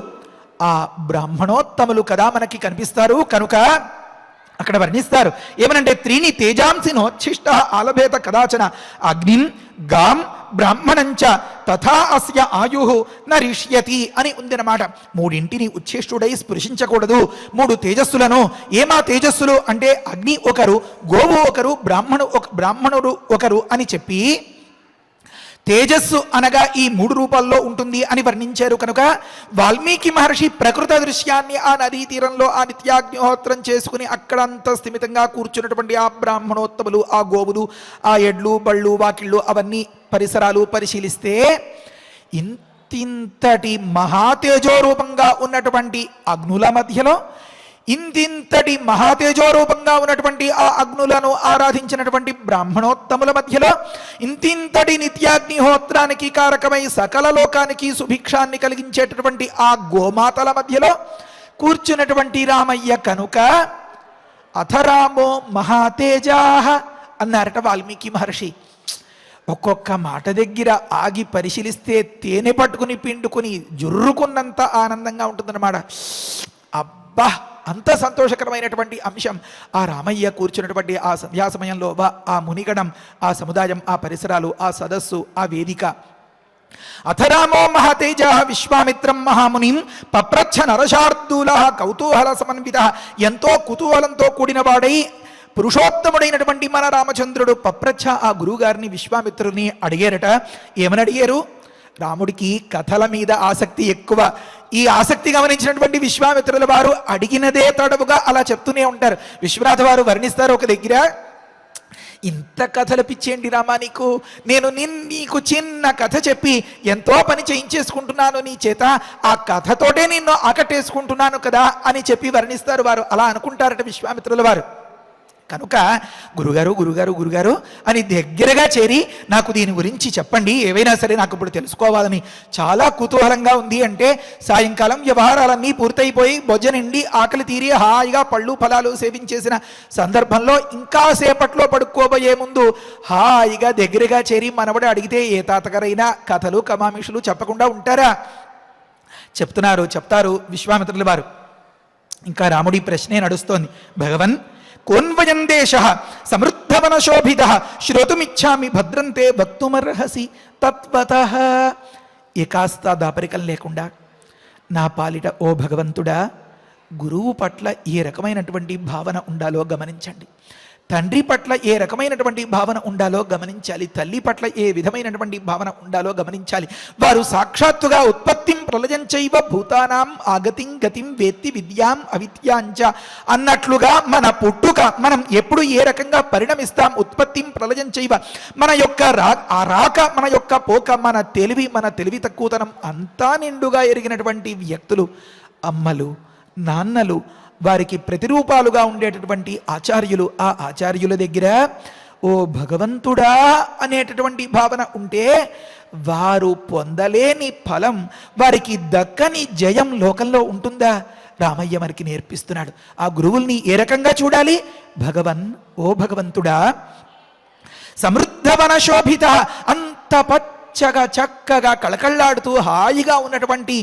ఆ బ్రాహ్మణోత్తములు కదా మనకి కనిపిస్తారు. కనుక అక్కడ వర్ణిస్తారు ఏమనంటే, 3 తేజాంసి నోచ్ఛిష్ట ఆలభేత కదాచన అగ్నిం గాం బ్రాహ్మణంచ తథా అస్య ఆయు నరిష్యతి అని ఉందన్నమాట. 3 ఉచ్ఛిష్టుడై స్పృశించకూడదు, 3 తేజస్సులను. ఏమా తేజస్సులు అంటే అగ్ని ఒకరు, గోవు ఒకరు, బ్రాహ్మణుడు ఒకరు అని చెప్పి తేజస్సు అనగా ఈ 3 రూపాల్లో ఉంటుంది అని వర్ణించారు. కనుక వాల్మీకి మహర్షి ప్రకృత దృశ్యాన్ని ఆ నదీ తీరంలో ఆ నిత్యాగ్నిహోత్రం చేసుకుని అక్కడంత స్థిమితంగా కూర్చున్నటువంటి ఆ బ్రాహ్మణోత్తములు, ఆ గోవులు, ఆ ఎడ్లు, బళ్ళు, వాకిళ్ళు, అవన్నీ పరిసరాలు పరిశీలిస్తే ఇంతింతటి మహాతేజోరూపంగా ఉన్నటువంటి అగ్నుల మధ్యలో, ఇంతింతటి మహాతేజోరూపంగా ఉన్నటువంటి ఆ అగ్నులను ఆరాధించినటువంటి బ్రాహ్మణోత్తముల మధ్యలో, ఇంతింతటి నిత్యాగ్నిహోత్రానికి కారకమై సకల లోకానికి సుభిక్షాన్ని కలిగించేటటువంటి ఆ గోమాతల మధ్యలో కూర్చున్నటువంటి రామయ్య కనుక అథరామో మహాతేజాహ అన్నారట వాల్మీకి మహర్షి. ఒక్కొక్క మాట దగ్గర ఆగి పరిశీలిస్తే తేనె పట్టుకుని పిండుకుని జుర్రుకున్నంత ఆనందంగా ఉంటుందన్నమాట. అబ్బా, అంత సంతోషకరమైనటువంటి అంశం ఆ రామయ్య కూర్చున్నటువంటి ఆ సంధ్యా సమయంలో ఆ మునిగడం, ఆ సముదాయం, ఆ పరిసరాలు, ఆ సదస్సు, ఆ వేదిక. అథరామో మహాతేజ విశ్వామిత్రం మహామునిం పప్రచ్ఛ నరశార్దూల కౌతూహల సమన్విత. ఎంతో కుతూహలంతో కూడిన వాడై పురుషోత్తముడైనటువంటి మన రామచంద్రుడు పప్రచ్ఛ ఆ గురువుగారిని, విశ్వామిత్రుని అడిగారట. ఏమని అడిగారు? రాముడికి కథల మీద ఆసక్తి ఎక్కువ. ఈ ఆసక్తి గమనించినటువంటి విశ్వామిత్రుల వారు అడిగినదే తడవుగా అలా చెప్తూనే ఉంటారు. విశ్వనాథ వారు వర్ణిస్తారు ఒక దగ్గర, ఇంత కథలు పిచ్చేంటి రామా నీకు, నేను నీకు చిన్న కథ చెప్పి ఎంతో పని చేయించేసుకుంటున్నాను నీ చేత, ఆ కథతోటే నిన్ను ఆకట్టేసుకుంటున్నాను కదా అని చెప్పి వర్ణిస్తారు వారు. అలా అనుకుంటారట విశ్వామిత్రుల వారు. కనుక గురుగారు గురుగారు గురుగారు అని దగ్గరగా చేరి నాకు దీని గురించి చెప్పండి, ఏవైనా సరే నాకు ఇప్పుడు తెలుసుకోవాలని చాలా కుతూహలంగా ఉంది అంటే, సాయంకాలం వ్యవహారాలన్నీ పూర్తయిపోయి భోజనండి ఆకలి తీరి హాయిగా పళ్ళు ఫలాలు సేవించేసిన సందర్భంలో ఇంకా సేపట్లో పడుకోబోయే ముందు హాయిగా దగ్గరగా చేరి మనవడు అడిగితే ఏ తాతగారైనా కథలు కమామిషులు చెప్పకుండా ఉంటారా? చెప్తారు విశ్వామిత్రుల వారు. ఇంకా రాముడి ప్రశ్నే నడుస్తోంది. భగవన్ కోన్వయం దేశ సమృద్ధవన శోభిత శ్రోతుమిచ్చామి భద్రంతే వక్తుమర్హసి తత్వతః. ఏ కాస్త దాపరికం లేకుండా నా పాలిట ఓ భగవంతుడా, గురువు పట్ల ఏ రకమైనటువంటి భావన ఉండాలో గమనించండి. తండ్రి పట్ల ఏ రకమైనటువంటి భావన ఉండాలో గమనించాలి. తల్లి పట్ల ఏ విధమైనటువంటి భావన ఉండాలో గమనించాలి. వారు సాక్షాత్తుగా ఉత్పత్తిం ప్రళయంచైవ భూతానాం ఆగతిం గతిం వేత్తి విద్యాం అవిద్యాంచ అన్నట్లుగా మన పుట్టుక, మనం ఎప్పుడు ఏ రకంగా పరిణమిస్తాం, ఉత్పత్తిం ప్రళయంచైవ మన యొక్క రాక, మన యొక్క పోక, మన తెలివి తక్కువతనం అంతా నిండుగా ఎరిగినటువంటి వ్యక్తులు అమ్మలు, నాన్నలు, వారికి ప్రతిరూపాలుగా ఉండేటటువంటి ఆచార్యులు. ఆ ఆచార్యుల దగ్గర ఓ భగవంతుడా అనేటటువంటి భావన ఉంటే వారు పొందలేని ఫలం, వారికి దక్కని జయం లోకంలో ఉంటుందా? రామయ్య మనకి నేర్పిస్తున్నాడు. ఆ గురువుల్ని ఏ రకంగా చూడాలి? భగవన్, ఓ భగవంతుడా, సమృద్ధవన శోభిత, అంత చక్కగా కళకళ్ళాడుతూ హాయిగా ఉన్నటువంటి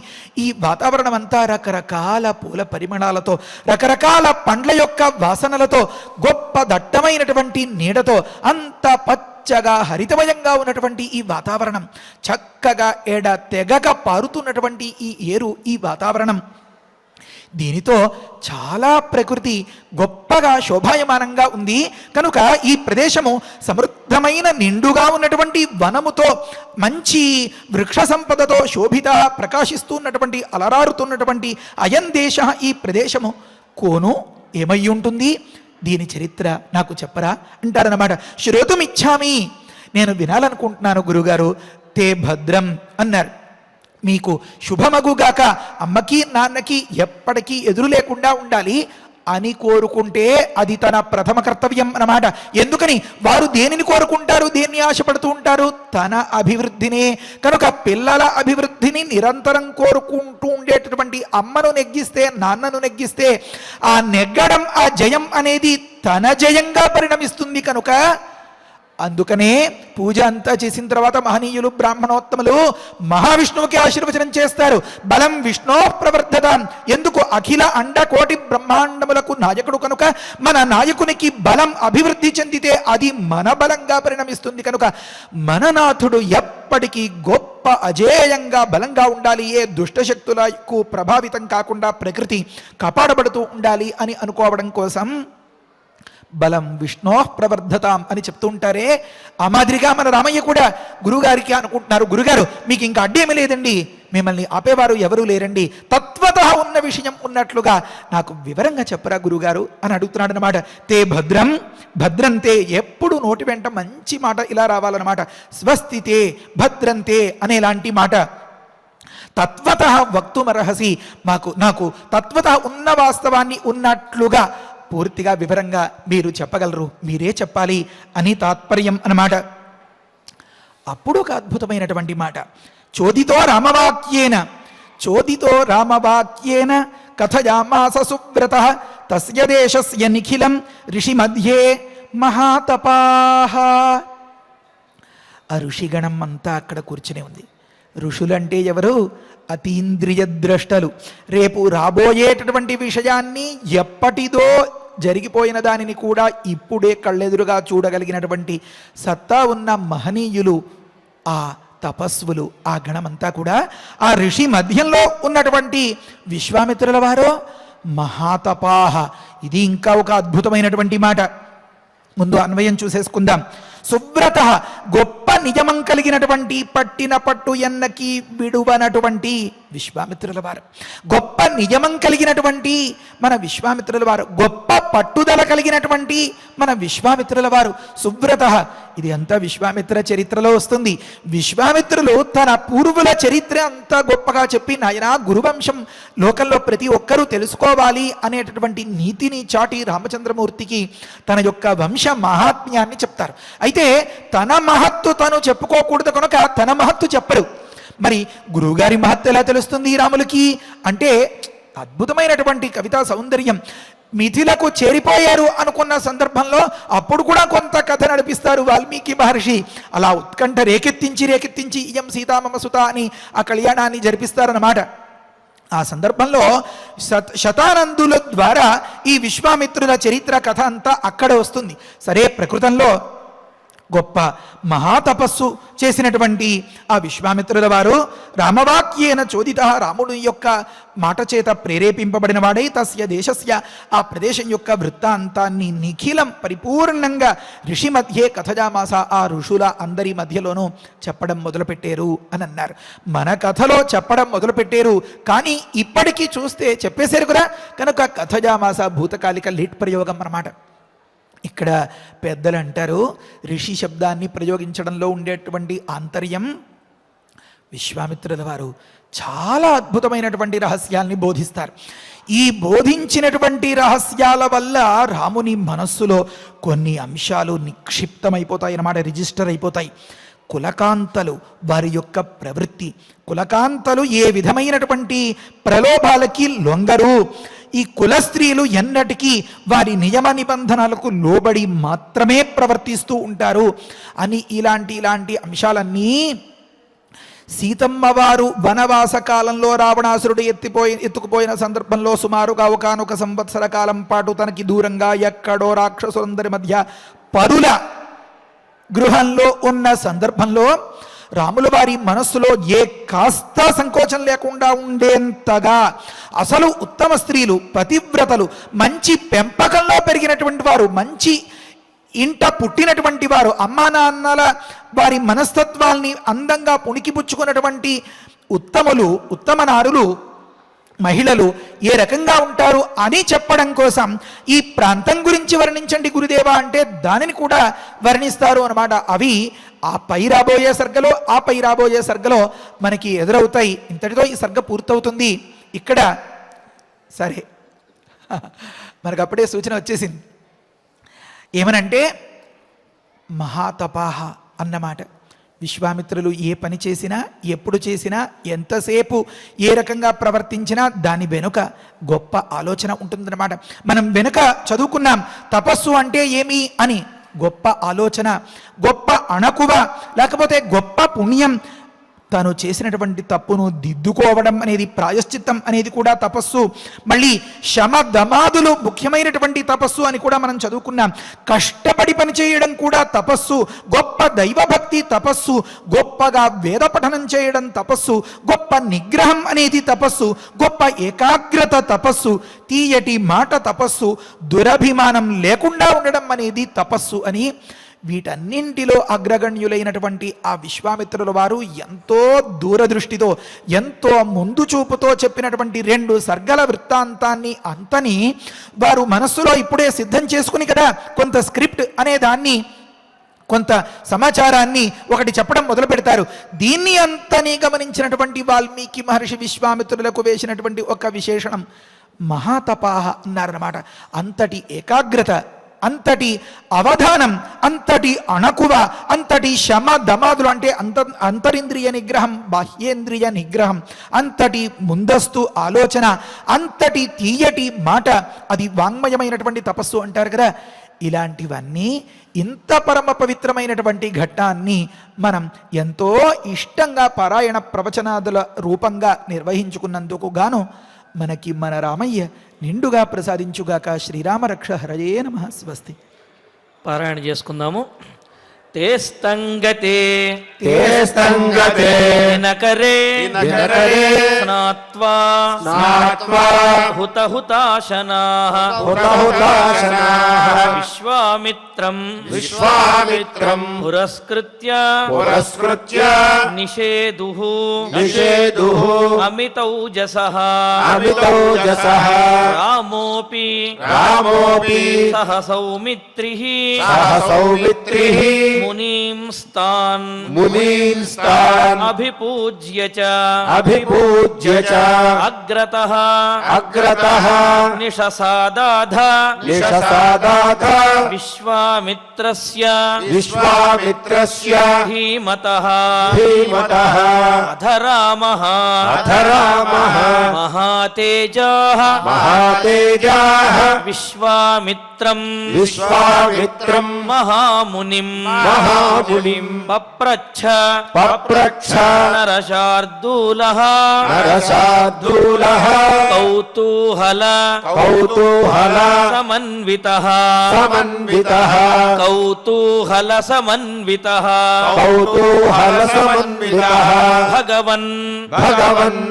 ఈ వాతావరణం అంతా రకరకాల పూల పరిమళాలతో, రకరకాల పండ్ల యొక్క వాసనలతో, గొప్ప దట్టమైనటువంటి నీడతో, అంత పచ్చగా హరితమయంగా ఉన్నటువంటి ఈ వాతావరణం, చక్కగా తెగక పారుతున్నటువంటి ఈ ఏరు, ఈ వాతావరణం, దీనితో చాలా ప్రకృతి గొప్పగా శోభాయమానంగా ఉంది. కనుక ఈ ప్రదేశము సమృద్ధమైన నిండుగా ఉన్నటువంటి వనముతో, మంచి వృక్ష సంపదతో శోభిత ప్రకాశిస్తున్నటువంటి, అలరారుతున్నటువంటి అయం దేశ, ఈ ప్రదేశము కోను ఏమై ఉంటుంది? దీని చరిత్ర నాకు చెప్పరా అంటారన్నమాట. శ్రోతుమిచ్చామి, నేను వినాలనుకుంటున్నాను గురుగారు. తే భద్రం అన్నారు. మీకు శుభమగుగాక, అమ్మకి నాన్నకి ఎప్పటికీ ఎదురు లేకుండా ఉండాలి. అని కోరుకుంటే అది తన ప్రథమ కర్తవ్యం అన్నమాట. ఎందుకని వారు దేనిని కోరుకుంటారు, దేన్ని ఆశపడుతూ ఉంటారు? తన అభివృద్ధినే. కనుక పిల్లల అభివృద్ధిని నిరంతరం కోరుకుంటూ ఉండేటటువంటి అమ్మను నెగ్గిస్తే, నాన్నను నెగ్గిస్తే ఆ నెగ్గడం, ఆ జయం అనేది తన జయంగా పరిణమిస్తుంది. కనుక అందుకనే పూజ అంతా చేసిన తర్వాత మహనీయులు బ్రాహ్మణోత్తములు మహావిష్ణువుకి ఆశీర్వచనం చేస్తారు. బలం విష్ణో ప్రవర్ధతాం. ఎందుకు? అఖిల అండ కోటి బ్రహ్మాండములకు నాయకుడు కనుక మన నాయకునికి బలం అభివృద్ధి చెందితే అది మన బలంగా పరిణమిస్తుంది. కనుక మననాథుడు ఎప్పటికీ గొప్ప అజేయంగా బలంగా ఉండాలి. ఏ దుష్టశక్తులకు ప్రభావితం కాకుండా ప్రకృతి కాపాడబడుతూ ఉండాలి అని అనుకోవడం కోసం బలం విష్ణో ప్రవర్ధతాం అని చెప్తూ ఉంటారే, ఆ మాదిరిగా మన రామయ్య కూడా గురుగారికి అనుకుంటున్నారు, గురుగారు మీకు ఇంకా అడ్డేమీ లేదండి, మిమ్మల్ని ఆపేవారు ఎవరూ లేరండి, తత్వత ఉన్న విషయం ఉన్నట్లుగా నాకు వివరంగా చెప్పరా గురుగారు అని అడుగుతున్నాడు అనమాట. తే భద్రం భద్రంతే, ఎప్పుడు నోటి వెంట మంచి మాట ఇలా రావాలన్నమాట. స్వస్తితే భద్రంతే అనేలాంటి మాట. తత్వత వక్తుమర్హసి, నాకు తత్వత ఉన్న వాస్తవాన్ని ఉన్నట్లుగా పూర్తిగా వివరంగా మీరు చెప్పగలరు, మీరే చెప్పాలి అని తాత్పర్యం అన్నమాట. అప్పుడు ఒక అద్భుతమైనటువంటి మాట. చోదితో రామవాక్యేన కథయామాస సువ్రత తస్య దేశస్య నిఖిలం ఋషి మధ్యే మహాతపాః. ఆ ఋషిగణం అంతా అక్కడ కూర్చునే ఉంది. ఋషులంటే ఎవరు? అతీంద్రియ ద్రష్టలు. రేపు రాబోయేటటువంటి విషయాన్ని, ఎప్పటిదో జరిగిపోయిన దానిని కూడా ఇప్పుడే కళ్ళెదురుగా చూడగలిగినటువంటి సత్తా ఉన్న మహనీయులు, ఆ తపస్సులు, ఆ గణమంతా కూడా ఆ ఋషి మధ్యంలో ఉన్నటువంటి విశ్వామిత్రుల వారు మహాతపాహ. ఇది ఇంకా ఒక అద్భుతమైనటువంటి మాట. ముందు అన్వయం చూసేసుకుందాం. సువ్రత, గొప్ప నియమం కలిగినటువంటి, పట్టిన పట్టు ఎన్నకి విడువనటువంటి విశ్వామిత్రుల వారు, గొప్ప నియమం కలిగినటువంటి మన విశ్వామిత్రుల వారు, గొప్ప పట్టుదల కలిగినటువంటి మన విశ్వామిత్రుల వారు. సువ్రత, ఇది అంతా విశ్వామిత్ర చరిత్రలో వస్తుంది. విశ్వామిత్రులు తన పూర్వుల చరిత్ర అంతా గొప్పగా చెప్పి, నాయనా గురువంశం లోకంలో ప్రతి ఒక్కరూ తెలుసుకోవాలి అనేటటువంటి నీతిని చాటి రామచంద్రమూర్తికి తన యొక్క వంశ మహాత్మ్యాన్ని చెప్తారు. అయితే తన మహత్తు తను చెప్పుకోకూడదు కనుక తన మహత్తు చెప్పరు. మరి గురువుగారి మహత్తు ఎలా తెలుస్తుంది రాములకి అంటే, అద్భుతమైనటువంటి కవితా సౌందర్యం. మిథిలకు చేరిపోయారు అనుకున్న సందర్భంలో అప్పుడు కూడా కొంత కథ నడిపిస్తారు వాల్మీకి మహర్షి. అలా ఉత్కంఠ రేకెత్తించి ఇయం సీతామమ సుత అని ఆ కళ్యాణాన్ని జరిపిస్తారన్నమాట. ఆ సందర్భంలో శతానందుల ద్వారా ఈ విశ్వామిత్రుల చరిత్ర కథ అంతా అక్కడ వస్తుంది. సరే, ప్రకృతంలో గొప్ప మహాతపస్సు చేసినటువంటి ఆ విశ్వామిత్రుల వారు రామవాక్యేన చోదిత, రాముడి యొక్క మాట చేత ప్రేరేపింపబడిన వాడై తస్య దేశస్య, ఆ ప్రదేశం యొక్క వృత్తాంతాన్ని నిఖిలం పరిపూర్ణంగా ఋషి మధ్యే కథజామాస, ఆ ఋషుల అందరి మధ్యలోనూ చెప్పడం మొదలుపెట్టారు అని అన్నారు. మన కథలో చెప్పడం మొదలుపెట్టారు, కానీ ఇప్పటికీ చూస్తే చెప్పేశారు కదా. కనుక కథజామాస భూతకాలిక లీట్ ప్రయోగం అన్నమాట. ఇక్కడ పెద్దలు అంటారు, ఋషి శబ్దాన్ని ప్రయోగించడంలో ఉండేటువంటి ఆంతర్యం, విశ్వామిత్రుల వారు చాలా అద్భుతమైనటువంటి రహస్యాల్ని బోధిస్తారు. ఈ బోధించినటువంటి రహస్యాల వల్ల రాముని మనస్సులో కొన్ని అంశాలు నిక్షిప్తమైపోతాయి అన్నమాట, రిజిస్టర్ అయిపోతాయి. కులకాంతలు, వారి యొక్క ప్రవృత్తి, కులకాంతలు ఏ విధమైనటువంటి ప్రలోభాలకి లొంగరు. ఈ కుల స్త్రీలు ఎన్నటికీ వారి నియమ నిబంధనలకు లోబడి మాత్రమే ప్రవర్తిస్తూ ఉంటారు అని ఇలాంటి అంశాలన్నీ సీతమ్మ వారు వనవాస కాలంలో రావణాసురుడు ఎత్తుకుపోయిన సందర్భంలో సుమారుగా ఒకనొక సంవత్సర కాలం పాటు తనకి దూరంగా ఎక్కడో రాక్షసులందరి మధ్య పరుల గృహంలో ఉన్న సందర్భంలో రాముల వారి మనస్సులో ఏ కాస్త సంకోచం లేకుండా ఉండేంతగా అసలు ఉత్తమ స్త్రీలు, పతివ్రతలు, మంచి పెంపకంలో పెరిగినటువంటి వారు, మంచి ఇంట పుట్టినటువంటి వారు, అమ్మా నాన్నల వారి మనస్తత్వాల్ని అందంగా పుణికిపుచ్చుకున్నటువంటి ఉత్తమ నారులు, మహిళలు ఏ రకంగా ఉంటారు అని చెప్పడం కోసం ఈ ప్రాంతం గురించి వర్ణించండి గురుదేవా అంటే దానిని కూడా వర్ణిస్తారు అన్నమాట. అవి ఆ పై రాబోయే సర్గలో మనకి ఎదురవుతాయి. ఇంతటితో ఈ సర్గ పూర్తవుతుంది. ఇక్కడ సరే మనకు అప్పుడే సూచన వచ్చేసింది. ఏమనంటే మహాతపాహ అన్నమాట. విశ్వామిత్రులు ఏ పని చేసినా, ఎప్పుడు చేసినా, ఎంతసేపు ఏ రకంగా ప్రవర్తించినా దాని వెనుక గొప్ప ఆలోచన ఉంటుందన్నమాట. మనం వెనుక చదువుకున్నాం తపస్సు అంటే ఏమి అని. గొప్ప ఆలోచన, గొప్ప అణకువ, లేకపోతే గొప్ప పుణ్యం, తాను చేసినటువంటి తప్పును దిద్దుకోవడం అనేది ప్రాయశ్చిత్తం అనేది కూడా తపస్సు. మళ్ళీ శమ దమాదులు ముఖ్యమైనటువంటి తపస్సు అని కూడా మనం చదువుకున్నాం. కష్టపడి పనిచేయడం కూడా తపస్సు, గొప్ప దైవభక్తి తపస్సు, గొప్పగా వేద పఠనం చేయడం తపస్సు, గొప్ప నిగ్రహం అనేది తపస్సు, గొప్ప ఏకాగ్రత తపస్సు, తీయటి మాట తపస్సు, దురభిమానం లేకుండా ఉండడం అనేది తపస్సు అని వీటన్నింటిలో అగ్రగణ్యులైనటువంటి ఆ విశ్వామిత్రుల వారు ఎంతో దూరదృష్టితో, ఎంతో ముందు చూపుతో చెప్పినటువంటి 2 సర్గల వృత్తాంతాన్ని అంతని వారు మనస్సులో ఇప్పుడే సిద్ధం చేసుకుని కదా కొంత స్క్రిప్ట్ అనే దాన్ని, కొంత సమాచారాన్ని ఒకటి చెప్పడం మొదలు పెడతారు. దీన్ని అంతని గమనించినటువంటి వాల్మీకి మహర్షి విశ్వామిత్రులకు వేసినటువంటి ఒక విశేషణం మహాతపాహ అన్నారన్నమాట. అంతటి ఏకాగ్రత, అంతటి అవధానం, అంతటి అణకువ, అంతటి శమ దమాదులు అంటే అంతరింద్రియ నిగ్రహం, బాహ్యేంద్రియ నిగ్రహం, అంతటి ముందస్తు ఆలోచన, అంతటి తీయటి మాట, అది వాంగ్మయమైనటువంటి తపస్సు అంటారు కదా. ఇలాంటివన్నీ ఇంత పరమ పవిత్రమైనటువంటి ఘట్టాన్ని మనం ఎంతో ఇష్టంగా పారాయణ ప్రవచనాదుల రూపంగా నిర్వహించుకున్నందుకు గాను మనకి మన రామయ్య నిండుగా ప్రసాదించుగాక. శ్రీరామరక్ష హరయే నమః. స్వస్తి. పారాయణ చేసుకుందాము. తేస్తంగతే దినకరే స్నాత్వా హుతహుతాశనాః విశ్వామిత్రం పురస్కృత్య నిషేదుః అమితౌజసః రామోపి సహ సౌమిత్రిః మునీంస్తాన్ అభిపూజ్య చ అగ్రతః నిషసాదాధ విశ్వామిత్రస్య ధీమతః అధరామః మహాతేజాః విశ్వామిత్రం మహామునిం పప్రచ్ఛ నరశార్దూలః కౌతూహల సమన్వితః కౌతూహల సమన్వితః భగవన్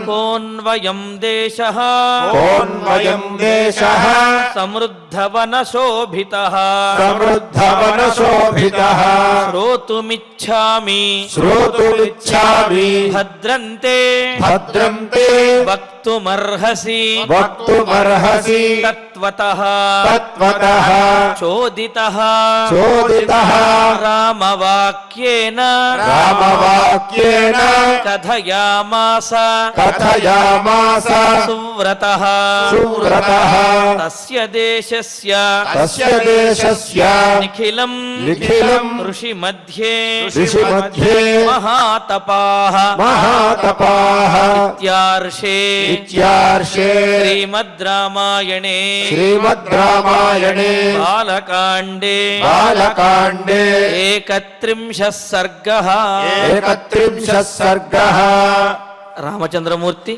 కోన్వయం దేశః సమృద్ధవన శోభితః శ్రోతుమిచ్ఛామి భద్రంతే వక్తుమర్హసి తత్వతః చోదితః రామవాక్యేన కథయామాస సువ్రతః తస్య దేశస్య నిఖిలం ఋషి మధ్యే మహాతపాః ఇత్యార్షే శ్రీమద్ రామాయణే బాలకాండే ఏకత్రింశः సర్గః. రామచంద్రమూర్తి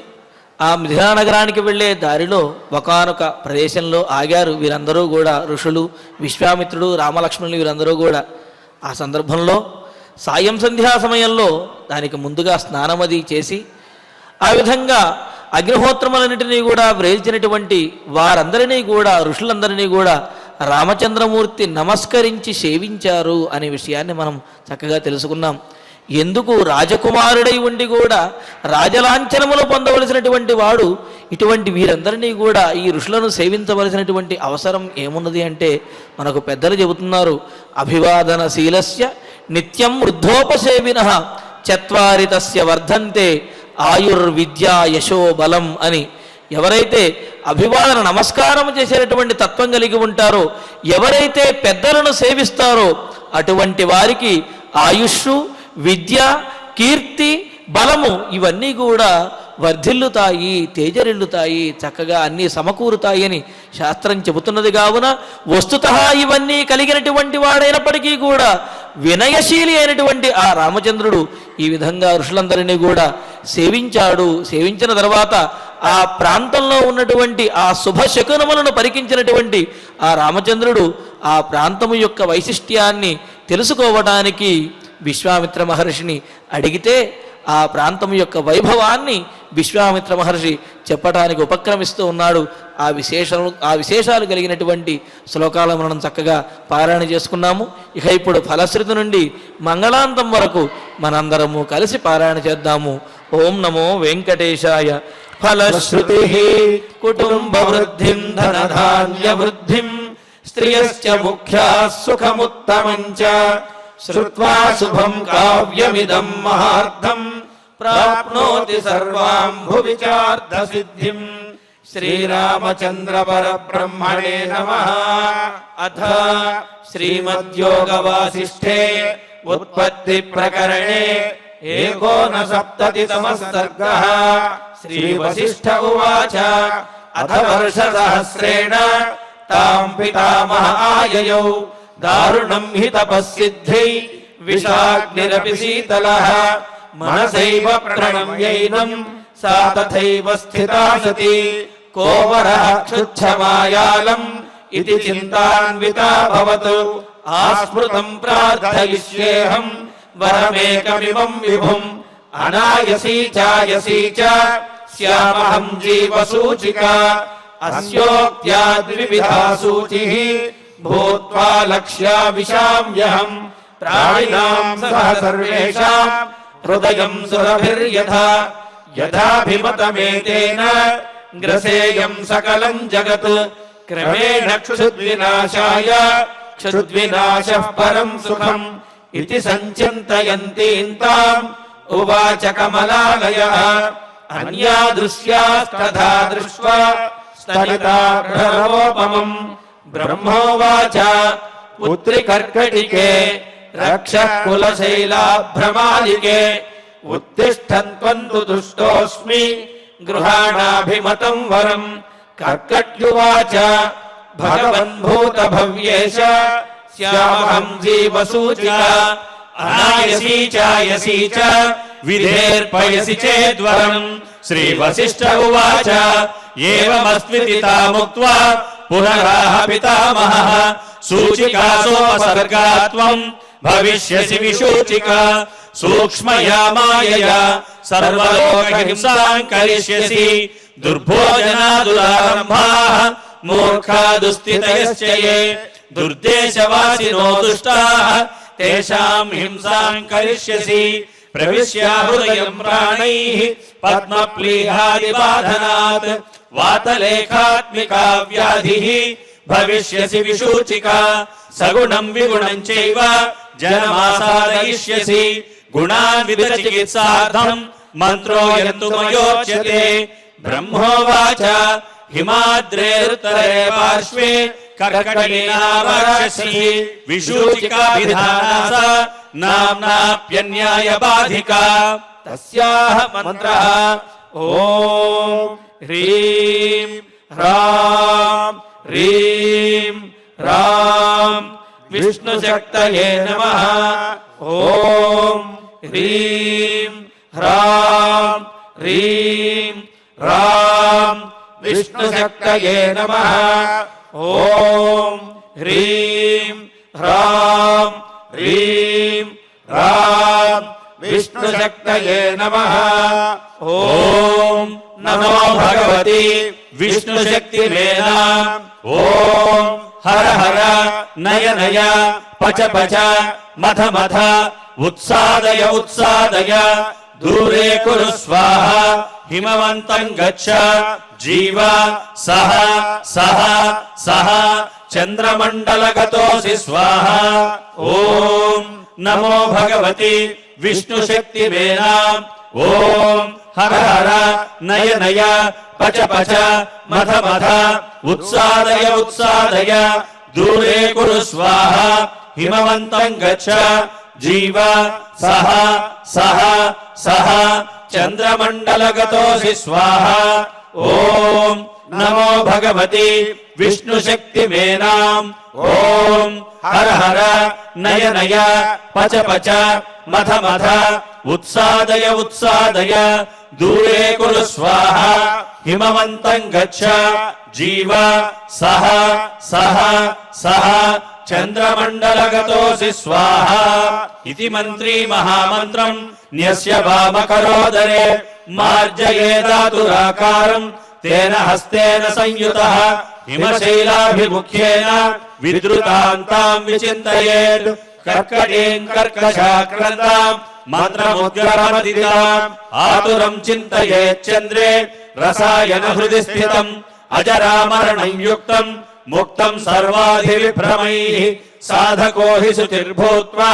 ఆ మిథిలా నగరానికి వెళ్ళే దారిలో ఒకానొక ప్రదేశంలో ఆగారు. వీరందరూ కూడా ఋషులు, విశ్వామిత్రుడు, రామలక్ష్మణులు వీరందరూ కూడా. ఆ సందర్భంలో సాయం సంధ్యా సమయంలో దానికి ముందుగా స్నానమది చేసి ఆ విధంగా అగ్నిహోత్రములన్నింటినీ కూడా వ్రేల్చినటువంటి వారందరినీ కూడా, ఋషులందరినీ కూడా రామచంద్రమూర్తి నమస్కరించి సేవించారు అనే విషయాన్ని మనం చక్కగా తెలుసుకున్నాం. ఎందుకు రాజకుమారుడై ఉండి కూడా రాజలాంఛనములు పొందవలసినటువంటి వాడు ఇటువంటి వీరందరినీ కూడా ఈ ఋషులను సేవించవలసినటువంటి అవసరం ఏమున్నది అంటే మనకు పెద్దలు చెబుతున్నారు. అభివాదనశీలస్య నిత్యం వృద్ధోపసేవినః చత్వారి తస్య వర్ధంతే ఆయుర్విద్యా యశో బలం అని. ఎవరైతే అభివాదన నమస్కారం చేసేటటువంటి తత్వం కలిగి ఉంటారో, ఎవరైతే పెద్దలను సేవిస్తారో అటువంటి వారికి ఆయుష్షు, విద్య, కీర్తి, బలము ఇవన్నీ కూడా వర్ధిల్లుతాయి, తేజరిల్లుతాయి, చక్కగా అన్నీ సమకూరుతాయి అని శాస్త్రం చెబుతున్నది. కావున వస్తుతః ఇవన్నీ కలిగినటువంటి వాడైనప్పటికీ కూడా వినయశీలి అయినటువంటి ఆ రామచంద్రుడు ఈ విధంగా ఋషులందరినీ కూడా సేవించాడు. సేవించిన తర్వాత ఆ ప్రాంతంలో ఉన్నటువంటి ఆ శుభశకునములను పరికించినటువంటి ఆ రామచంద్రుడు ఆ ప్రాంతము యొక్క వైశిష్ట్యాన్ని తెలుసుకోవడానికి విశ్వామిత్ర మహర్షిని అడిగితే ఆ ప్రాంతం యొక్క వైభవాన్ని విశ్వామిత్ర మహర్షి చెప్పడానికి ఉపక్రమిస్తూ ఉన్నాడు. ఆ విశేషాలు కలిగినటువంటి శ్లోకాలను మనం చక్కగా పారాయణ చేసుకున్నాము. ఇక ఇప్పుడు ఫలశ్రుతి నుండి మంగళాంతం వరకు మనందరము కలిసి పారాయణ చేద్దాము. ఓం నమో వెంకటేశాయ. ఫలశ్రుతి కుటుంబ వృద్ధిం ధనధాన్య వృద్ధిం స్త్రియశ్చ ముఖ్యా సుఖముత్తమంచ శ్రుత్వా శుభం కావ్యమిదం మహార్థం ప్రాప్నోతి సర్వాం భువి చార్థ సిద్ధిం. శ్రీరామచంద్ర పరబ్రహ్మణే నమః. అథ శ్రీమద్యోగ వాసిష్ఠే ఉత్పత్తి ప్రకరణే ఏకోనసప్తతితమః సర్గః. శ్రీ వసిష్ఠ ఉవాచ అథ వర్షసహస్రేణ తాం పితామహ ఆయయౌ దారుణం హి తపస్సిద్ధై విషాగ్నిరపి శీతలః మనసైవ ప్రణమ్యైనం సా తథైవ స్థితా సతి కోవరః క్షుచ్ఛమాయాలం ఇతి చింతాన్వితాభవత్. ఆస్మృతం ప్రార్థయిష్యేహం వరమేకమిమం విభుం అనాయసీ చాయసీ చ స్యామహం జీవసూచికా అస్యోక్త్యా ద్వివిధా సూచిః భూత్వా లక్ష్యా విశామ్యహం ప్రాణినాం సహ సర్వేషాం హృదయం సురభిర్యథా యథాభిమతమేతేన గ్రసేయం సకలం జగత్ క్రమేణ క్షుద్వినాశాయ క్షుద్వినాశః పరం సుఖం ఇతి సంచింతయంతీంతాం ఉవాచ కమలాలయః. అన్యా దృశ్యాస్తథా దృష్ట్వా స్థలితాభ్రవోపమం బ్రహ్మోవాచ పుత్రి కర్కటికే రక్షః కులశైలాభ్రమాలికే ఉత్తిష్టన్త్వంతు దుష్టోస్మి గృహాణాభిమతం వరం. కర్కట్యువాచ భగవన్ భూత భవ్యేశ స్యామహం జీవసూచికా అనాయసీ చాయసీ చ విధేర్పయసి చేద్వరం. శ్రీ వసిష్ఠ ఉవాచ ఏవమస్మితి తాముక్త్వా పునరాహ పితామహః సూచికాసోపసర్గాత్వం భవిష్యసి విశూచికా సూక్ష్మయా మాయయా సర్వలోకహింసాం కరిష్యసి దుర్భోజనాదురారంభాః మూర్ఖా దుస్థితయశ్చ యే దుర్దేశవాసినో దుష్టాః తేషాం హింసాం కరిష్యసి ప్రవిశ్య హృదయం ప్రాణైః పద్మప్లీహాదిబాధనాత్ వాతలేఖాత్మికా వ్యాధిః భవిష్యసి విశూచికా సగుణం విగుణం చైవ జనమాసాదయిష్యసి గుణాన్ వివిధ చికిత్సార్థం మంత్రోయంతు మయోచ్యతే. బ్రహ్మోవాచ హిమాద్రేరుత్తరే పార్శ్వే కర్కటీనామరాక్షసి విశూచికా విధానాస నామ్నాప్యన్యాయ బాధికా. తస్యాః మంత్రః ఓం హ్రీం హ్రాం హ్రీం రాం విష్ణుశక్తయే నమః. ఓం హ్రీం హ్రాం హ్రీం రాం విష్ణుశక్తయే నమః. ఓం హ్రీం హ్రాం హ్రీం రాం విష్ణుశక్తయే నమః. ఓం నమో భగవతి విష్ణుశక్తివేనా. ఓం హర హర నయ నయ పచ పచ మథ మథ ఉత్సాదయ ఉత్సాదయ దూరే కురు స్వాహ హిమవంతం గచ్చ జీవ సహ సహ సహ చంద్రమండలగతోసి స్వాహ. ఓం నమో భగవతి విష్ణుశక్తివేనా. ఓం హర హర నయ నయ పచ పచ మథ మథ ఉత్సాదయ ఉత్సాదయ దూరే కురు స్వాహ హిమవంతం గచ్చ జీవ సహ సహ సహ చంద్రమండలగతోసి స్వాహ ఓం నమో భగవతి విష్ణు శక్తి మేనాం ఓం హర హర నయ నయ పచ పచ మథ మథ ఉత్సాదయ ఉత్సాదయ దూరే కురు స్వాహ హిమవంతం గచ్చ జీవ సహ సహ సహ చంద్రమండలగతోసి స్వాహ ఇతి మంత్రీ మహామంత్రం న్యస్య వామకరోదరే మార్జయేదాతురాకారం తేన హస్తేన సంయుతః హిమశైలాభిముఖ్యేన విద్రుతాంతాం విచింతయేత్ కర్కటీం కర్కశాక్రంతాం మంత్రముద్గరమదితాం ఆతురం చింతయేత్ చంద్రే రసాయన హృది స్థితం అజరామరణం యుక్తం ముక్తం సర్వాధివిభ్రమైః సాధకో హి శుచిర్భూత్వా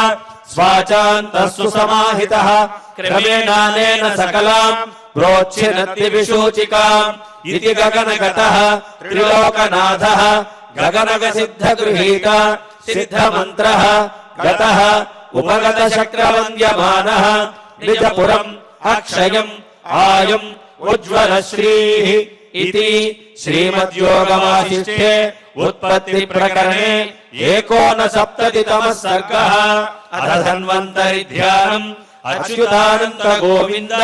స్వాచాంతస్సు సమాహితః క్రమేణానేన సకలాం ప్రోచ్ఛినత్తి విశూచికాం ఇతి గగనగతః త్రిలోకనాథః గగనగ సిద్ధగృహీత సిద్ధమంత్రః గతః ఉపగత శక్రవంద్యమానః నిజపురం అక్షయం ఆయం ఉజ్వలశ్రీః ఇతి శ్రీమద్యోగవాసిష్ఠే ఉత్పత్తి ప్రకరణే 59 సర్గః అథ ధన్వంతరి ధ్యానం అచ్యుతానంద గోవింద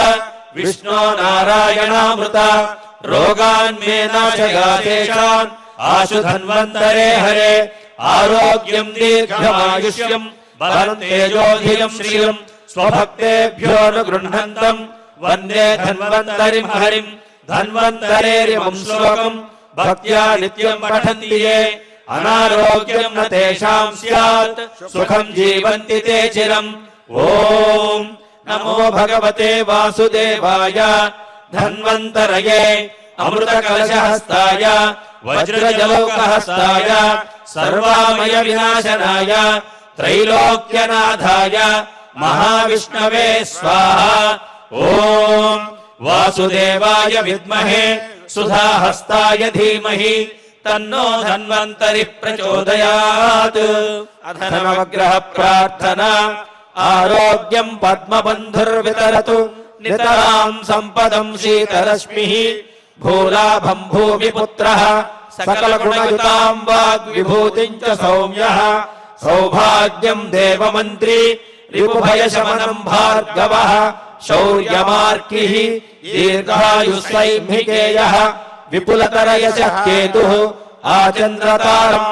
విష్ణో నారాయణామృత రోగాన్మే నాశయాతేషాన్ ఆశు ధన్వంతరే హరే ఆరోగ్యం దీర్ఘమాయుష్యం బలం తేజోధియం శ్రియం స్వభక్తేభ్యోనుగృహంతం వందే ధన్వంతరిం హరిం ధన్వంతరేరిమం శ్లోకం భక్త్యా నిత్యం పఠంతి యే అనారోగ్యం న తేషాం స్యాత్ సుఖం జీవంతి తే చిరం ఓం నమో భగవతే వాసుదేవాయ ధన్వంతరయే అమృత కలశహస్తాయ వజ్రజలౌకహస్తాయ సర్వామయ వినాశనాయ త్రైలోక్యనాథాయ మహావిష్ణవే స్వాహా ఓం వాసుదేవాయ విద్మహే సుధాహస్తాయ ధీమహి తన్నో ధన్వంతరి ప్రచోదయాత్ అథ నవగ్రహ ప్రార్థనా ఆరోగ్యం పద్మబంధుర్వితరతు నితరాం సంపదం శీతరశ్మిః భూలాభం భూమిపుత్రః సకలగుణయుతాం వాగ్విభూతిం చ సౌమ్యః సౌభాగ్యం దేవమంత్రీ రిపుభయశమనం భార్గవః శౌర్యమార్కిః దీర్ఘాయుస్సైంహికేయః విపులతరయశః కేతుః ఆచంద్రతారం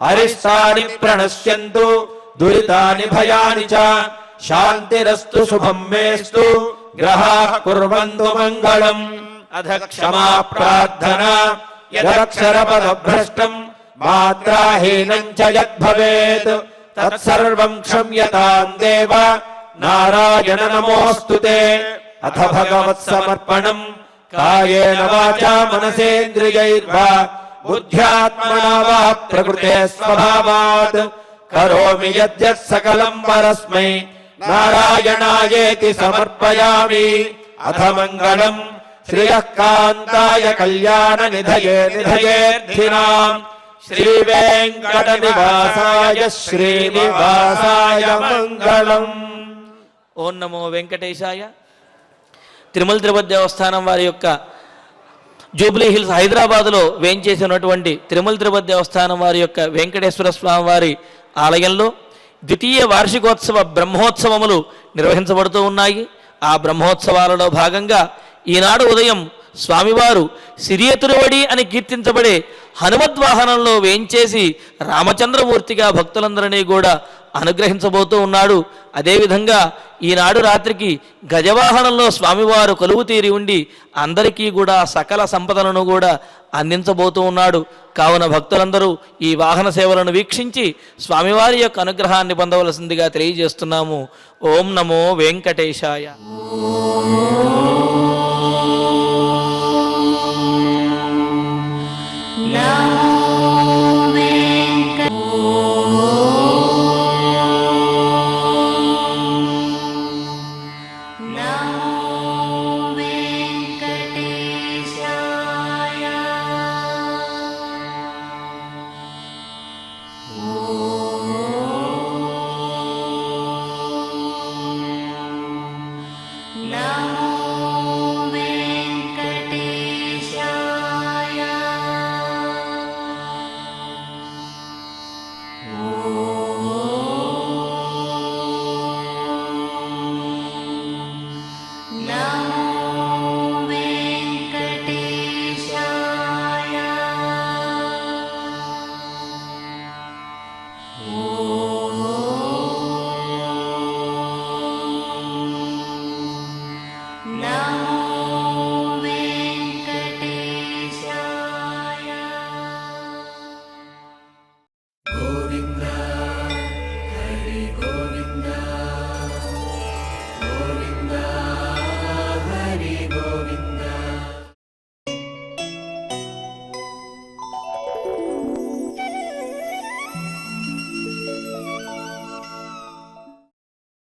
అరిష్టాని ప్రణశ్యంతు దురితాని భయాని చ శాంతిరస్తు శుభం మేస్తు గ్రహాః కుర్వంతు మంగళం అధ క్షమా ప్రార్థనా యదక్షరపదభ్రష్టం మాత్రాహీనం చ యద్భవేత్ తత్సర్వం క్షమ్యతాం దేవ నారాయణ నమోస్తుతే అథ భగవత్సమర్పణం కాయేన వాచా మనసేంద్రియైర్వా బుద్ధ్యాత్మనా వా ప్రకృతే స్వభావాత్ కరోమి యద్యత్ సకలం పరస్మై నారాయణాయేతి సమర్పయామి అథ మంగళం శ్రియః కాంతాయ కళ్యాణ నిధయే నిధయేర్థినాం శ్రీ వెంకట నివాసాయ శ్రీనివాసాయ మంగళం. ఓం నమో వెంకటేశాయ. తిరుమల తిరుపతి దేవస్థానం వారి యొక్క జూబ్లీ హిల్స్ హైదరాబాదులో వేంచేసినటువంటి తిరుమల తిరుపతి దేవస్థానం వారి యొక్క వెంకటేశ్వర స్వామి వారి ఆలయంలో ద్వితీయ వార్షికోత్సవ బ్రహ్మోత్సవములు నిర్వహించబడుతూ ఉన్నాయి. ఆ బ్రహ్మోత్సవాలలో భాగంగా ఈనాడు ఉదయం స్వామివారు సిరియతురువడి అని కీర్తించబడే హనుమద్వాహనంలో వేంచేసి రామచంద్రమూర్తిగా భక్తులందరినీ కూడా అనుగ్రహించబోతూ ఉన్నాడు. అదేవిధంగా ఈనాడు రాత్రికి గజవాహనంలో స్వామివారు కొలువు తీరి ఉండి అందరికీ కూడా సకల సంపదలను కూడా అందించబోతూ ఉన్నాడు. కావున భక్తులందరూ ఈ వాహన సేవలను వీక్షించి స్వామివారి యొక్క అనుగ్రహాన్ని పొందవలసిందిగా తెలియజేస్తున్నాము. ఓం నమో వెంకటేశాయ. Namo नमो